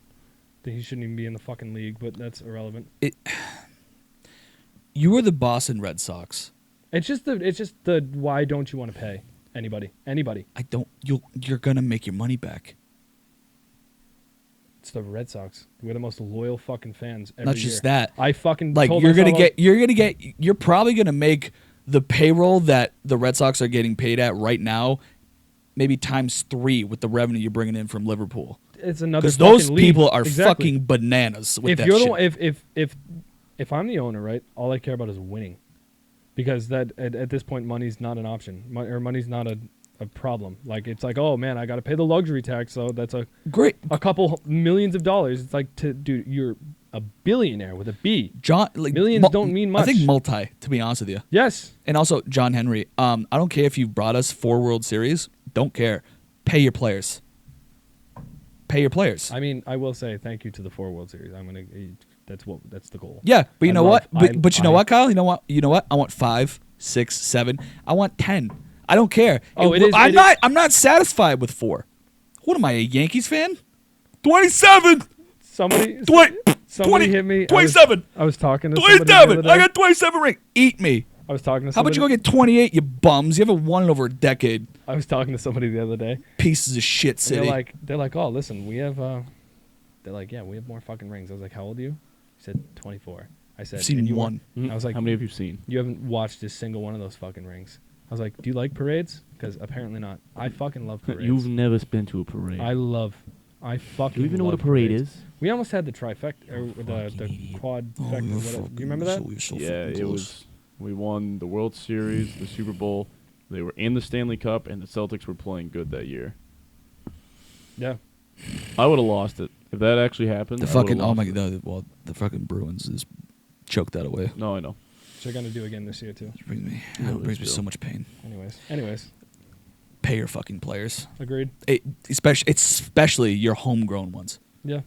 Speaker 2: He shouldn't even be in the fucking league, but that's irrelevant.
Speaker 3: You were the Boston Red Sox.
Speaker 2: It's just the why don't you want to pay anybody?
Speaker 3: You're gonna make your money back.
Speaker 2: It's the Red Sox. We're the most loyal fucking fans every
Speaker 3: Not
Speaker 2: year.
Speaker 3: just that.
Speaker 2: I fucking
Speaker 3: Like
Speaker 2: told
Speaker 3: you're
Speaker 2: myself
Speaker 3: you're probably gonna make the payroll that the Red Sox are getting paid at right now, maybe times 3 with the revenue you're bringing in from Liverpool.
Speaker 2: it's another
Speaker 3: Because those
Speaker 2: fucking league.
Speaker 3: people are
Speaker 2: Exactly.
Speaker 3: fucking bananas with
Speaker 2: If
Speaker 3: that
Speaker 2: you're
Speaker 3: shit.
Speaker 2: the one, if I'm the owner, right, all I care about is winning, because that at this point money's not an option, money's not a problem. Like it's like, oh man, I got to pay the luxury tax, so that's a couple millions of dollars. It's like, dude, you're a billionaire with a B. Millions don't mean much.
Speaker 3: I think multi, to be honest with you.
Speaker 2: Yes.
Speaker 3: And also, John Henry, I don't care if you've brought us 4 World Series. Don't care. Pay your players. Pay your players.
Speaker 2: I mean, I will say thank you to the 4 World Series. That's the goal.
Speaker 3: Yeah, but you know what? But you know what, Kyle? You know what? I want 5, 6, 7. I want 10. I don't care. I'm not satisfied with 4. What am I, a Yankees fan? 27.
Speaker 2: Somebody
Speaker 3: 20,
Speaker 2: hit me.
Speaker 3: 27.
Speaker 2: I was talking to somebody the
Speaker 3: 27.
Speaker 2: other
Speaker 3: I
Speaker 2: day.
Speaker 3: got 27 ring. Eat me.
Speaker 2: I was talking to
Speaker 3: How about
Speaker 2: somebody.
Speaker 3: you go get 28, you bums? You haven't won in over a decade.
Speaker 2: I was talking to somebody the other day.
Speaker 3: Pieces of shit
Speaker 2: And
Speaker 3: city.
Speaker 2: they're like, oh, listen, we have. They're like, yeah, we have more fucking rings. I was like, how old are you? He said 24. I said,
Speaker 3: I've seen
Speaker 2: "And you
Speaker 3: one.
Speaker 2: I was like,
Speaker 1: how many have you seen?
Speaker 2: You haven't watched a single one of those fucking rings. I was like, do you like parades? Because apparently not. I fucking love parades.
Speaker 1: You've never been to a parade.
Speaker 2: I fucking.
Speaker 1: Do you even know what a
Speaker 2: love
Speaker 1: parade
Speaker 2: parades.
Speaker 1: is?
Speaker 2: We almost had the trifecta, or the quad. Whatever. Do you remember that?
Speaker 1: Yeah, it was. We won the World Series, the Super Bowl. They were in the Stanley Cup, and the Celtics were playing good that year.
Speaker 2: Yeah.
Speaker 1: I would have lost it if that actually happened.
Speaker 3: The fucking the fucking Bruins just choked that away.
Speaker 1: No, I know.
Speaker 2: They're gonna do again this year too.
Speaker 3: It brings me,
Speaker 1: Yeah,
Speaker 3: it brings me
Speaker 1: still.
Speaker 3: so much pain.
Speaker 2: Anyways,
Speaker 3: Pay your fucking players,
Speaker 2: agreed.
Speaker 3: especially your homegrown ones.
Speaker 2: Yeah.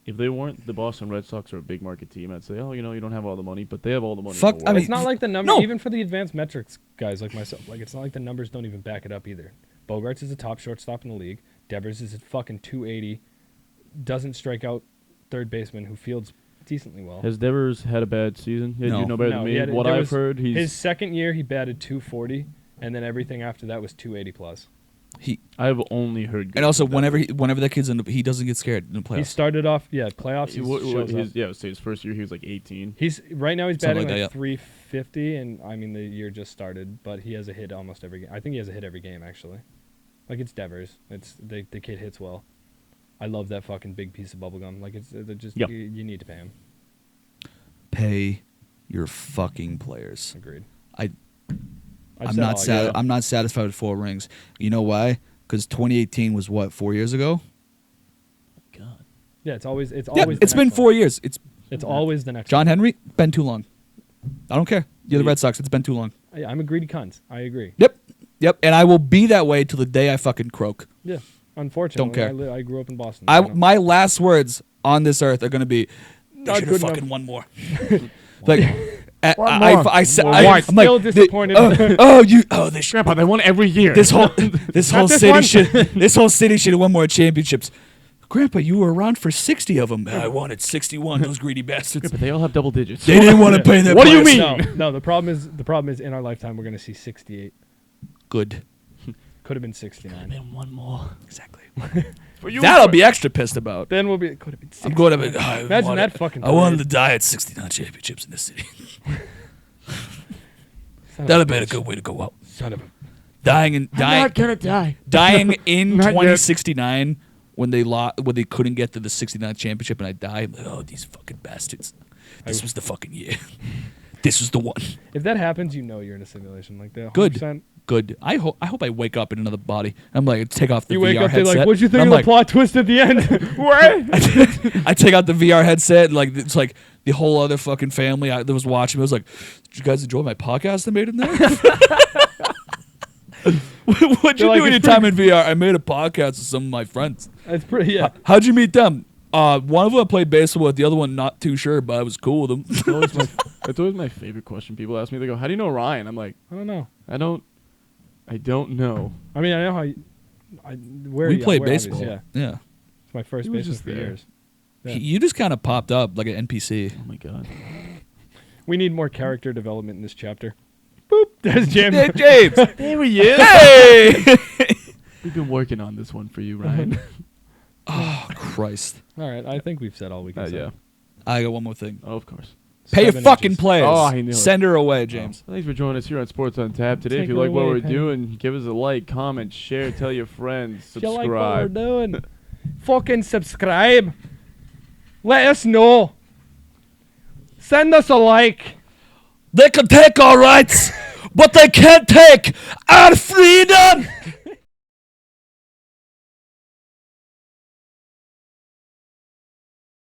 Speaker 1: If they weren't the Boston Red Sox or a big market team, I'd say, you don't have all the money, but they have all the money.
Speaker 3: Fuck,
Speaker 1: in the
Speaker 3: I
Speaker 1: world.
Speaker 3: mean,
Speaker 2: It's not like the number,
Speaker 3: no.
Speaker 2: even for the advanced metrics guys like myself. Like, it's not like the numbers don't even back it up either. Bogarts is a top shortstop in the league. Devers is at fucking 280. Doesn't strike out third baseman who fields decently well.
Speaker 1: Has Devers had a bad season? Yeah,
Speaker 3: No.
Speaker 1: you know better
Speaker 2: No,
Speaker 1: than
Speaker 2: he
Speaker 1: me.
Speaker 2: had-
Speaker 1: What
Speaker 2: there
Speaker 1: I've
Speaker 2: was-
Speaker 1: heard,
Speaker 2: His second year, he batted 240, and then everything after that was 280 plus.
Speaker 1: I've only heard. good
Speaker 3: And also,
Speaker 1: from Devers.
Speaker 3: whenever that kid's he doesn't get scared in the playoffs.
Speaker 2: He started off, playoffs. He shows up.
Speaker 1: So his first year he was like 18.
Speaker 2: Right now he's
Speaker 3: Something
Speaker 2: batting
Speaker 3: like
Speaker 2: like
Speaker 3: that,
Speaker 2: 350, and I mean the year just started, but he has a hit almost every game. I think he has a hit every game actually. Like it's Devers. It's the kid hits well. I love that fucking big piece of bubble gum. Like they're just
Speaker 1: Yep.
Speaker 2: you need to pay him.
Speaker 3: Pay your fucking players.
Speaker 2: Agreed.
Speaker 3: I'm not satisfied with 4 rings. You know why? Because 2018 was what, 4 years ago?
Speaker 1: God.
Speaker 2: Yeah, it's always
Speaker 3: Yeah,
Speaker 2: the
Speaker 3: it's been
Speaker 2: next
Speaker 3: 4
Speaker 2: one.
Speaker 3: years.
Speaker 2: It's always the next.
Speaker 3: John Henry, been too long. I don't care. You're the
Speaker 1: Yeah.
Speaker 3: Red Sox. It's been too long.
Speaker 2: One. I'm a greedy cunt. I agree.
Speaker 3: Yep. And I will be that way till the day I fucking croak.
Speaker 2: Yeah. Unfortunately,
Speaker 3: Don't care.
Speaker 2: I grew up in Boston. I know.
Speaker 3: My last words on this earth are gonna be, "They
Speaker 2: Not
Speaker 3: should
Speaker 2: good
Speaker 3: have fucking
Speaker 2: enough.
Speaker 3: won more." Like,
Speaker 2: One more.
Speaker 3: I'm
Speaker 2: Still
Speaker 3: like,
Speaker 2: disappointed.
Speaker 3: they should.
Speaker 1: Grandpa, they won every year.
Speaker 3: This whole
Speaker 2: this
Speaker 3: city
Speaker 2: one.
Speaker 3: should have won more championships. Grandpa, you were around for 60 of them. I wanted 61. Those greedy bastards.
Speaker 1: But they all have double digits.
Speaker 3: They didn't want to pay that.
Speaker 1: What do you
Speaker 3: price.
Speaker 1: mean?
Speaker 2: No. The problem is in our lifetime we're going to see 68.
Speaker 3: Good.
Speaker 2: Could have been 69.
Speaker 1: Been one more.
Speaker 3: Exactly.
Speaker 1: For you,
Speaker 3: That I'll be extra pissed about.
Speaker 2: Then we'll be. It could have been 69.
Speaker 3: I'm going to be. I
Speaker 2: Imagine
Speaker 3: wanted-
Speaker 2: that fucking.
Speaker 3: I wanted to
Speaker 2: parade.
Speaker 3: die at 69 championships in this city.
Speaker 2: Son of
Speaker 3: That'd have been a
Speaker 2: bitch.
Speaker 3: good way to go out.
Speaker 2: Son of a.
Speaker 1: I'm not gonna die.
Speaker 3: dying in
Speaker 1: Not yet.
Speaker 3: 2069 when they couldn't get to the 69th championship and I died. I'm like, oh, these fucking bastards. This was the fucking year. This was the one.
Speaker 2: If that happens, you know you're in a simulation like that.
Speaker 3: Good.
Speaker 2: 100%.
Speaker 3: Good. I hope I wake up in another body. I'm like, take off the
Speaker 2: You
Speaker 3: VR
Speaker 2: wake up, they're
Speaker 3: headset.
Speaker 2: like, "What'd you think
Speaker 3: I'm
Speaker 2: of the
Speaker 3: like,
Speaker 2: plot twist at the end?" What?
Speaker 3: I take out the VR headset, and like it's like the whole other fucking family that was watching me. I was like, "Did you guys enjoy my podcast I made in there?" What'd you
Speaker 2: They're like,
Speaker 3: do in your
Speaker 2: "It's
Speaker 3: time in VR?" I made a podcast with some of my friends.
Speaker 2: It's pretty. Yeah.
Speaker 3: How'd you meet them? One of them I played baseball with, the other one not too sure, but I was cool with them.
Speaker 1: That's always my favorite question. People ask me, they go, "How do you know Ryan?" I'm like,
Speaker 2: I don't know.
Speaker 1: I don't know.
Speaker 2: I mean, I know how.
Speaker 3: We played baseball.
Speaker 2: Yeah.
Speaker 3: Yeah.
Speaker 2: It's my first
Speaker 1: He was
Speaker 2: baseman
Speaker 1: just
Speaker 2: for
Speaker 1: there.
Speaker 2: years. Yeah.
Speaker 3: You just kind of popped up like an NPC.
Speaker 1: Oh my god.
Speaker 2: We need more character development in this chapter. Boop. There's Jim.
Speaker 3: Hey, James.
Speaker 1: There he is.
Speaker 3: Hey!
Speaker 1: We've been working on this one for you, Ryan.
Speaker 3: Oh, Christ.
Speaker 2: All right. I think we've said all we can say.
Speaker 1: Yeah.
Speaker 3: I got one more thing.
Speaker 1: Oh, of course.
Speaker 3: Pay your
Speaker 2: 7
Speaker 3: fucking
Speaker 2: inches.
Speaker 3: players.
Speaker 1: Oh, I knew it.
Speaker 3: Send her away, James.
Speaker 1: Well, thanks for joining us here on Sports on Tap today.
Speaker 2: Take
Speaker 1: if you
Speaker 2: her
Speaker 1: like what
Speaker 2: away,
Speaker 1: we're
Speaker 2: Penny.
Speaker 1: doing, give us a like, comment, share, tell your friends,
Speaker 2: If you like what we're
Speaker 1: subscribe.
Speaker 2: doing, fucking subscribe. Let us know. Send us a like.
Speaker 3: They can take our rights, but they can't take our freedom.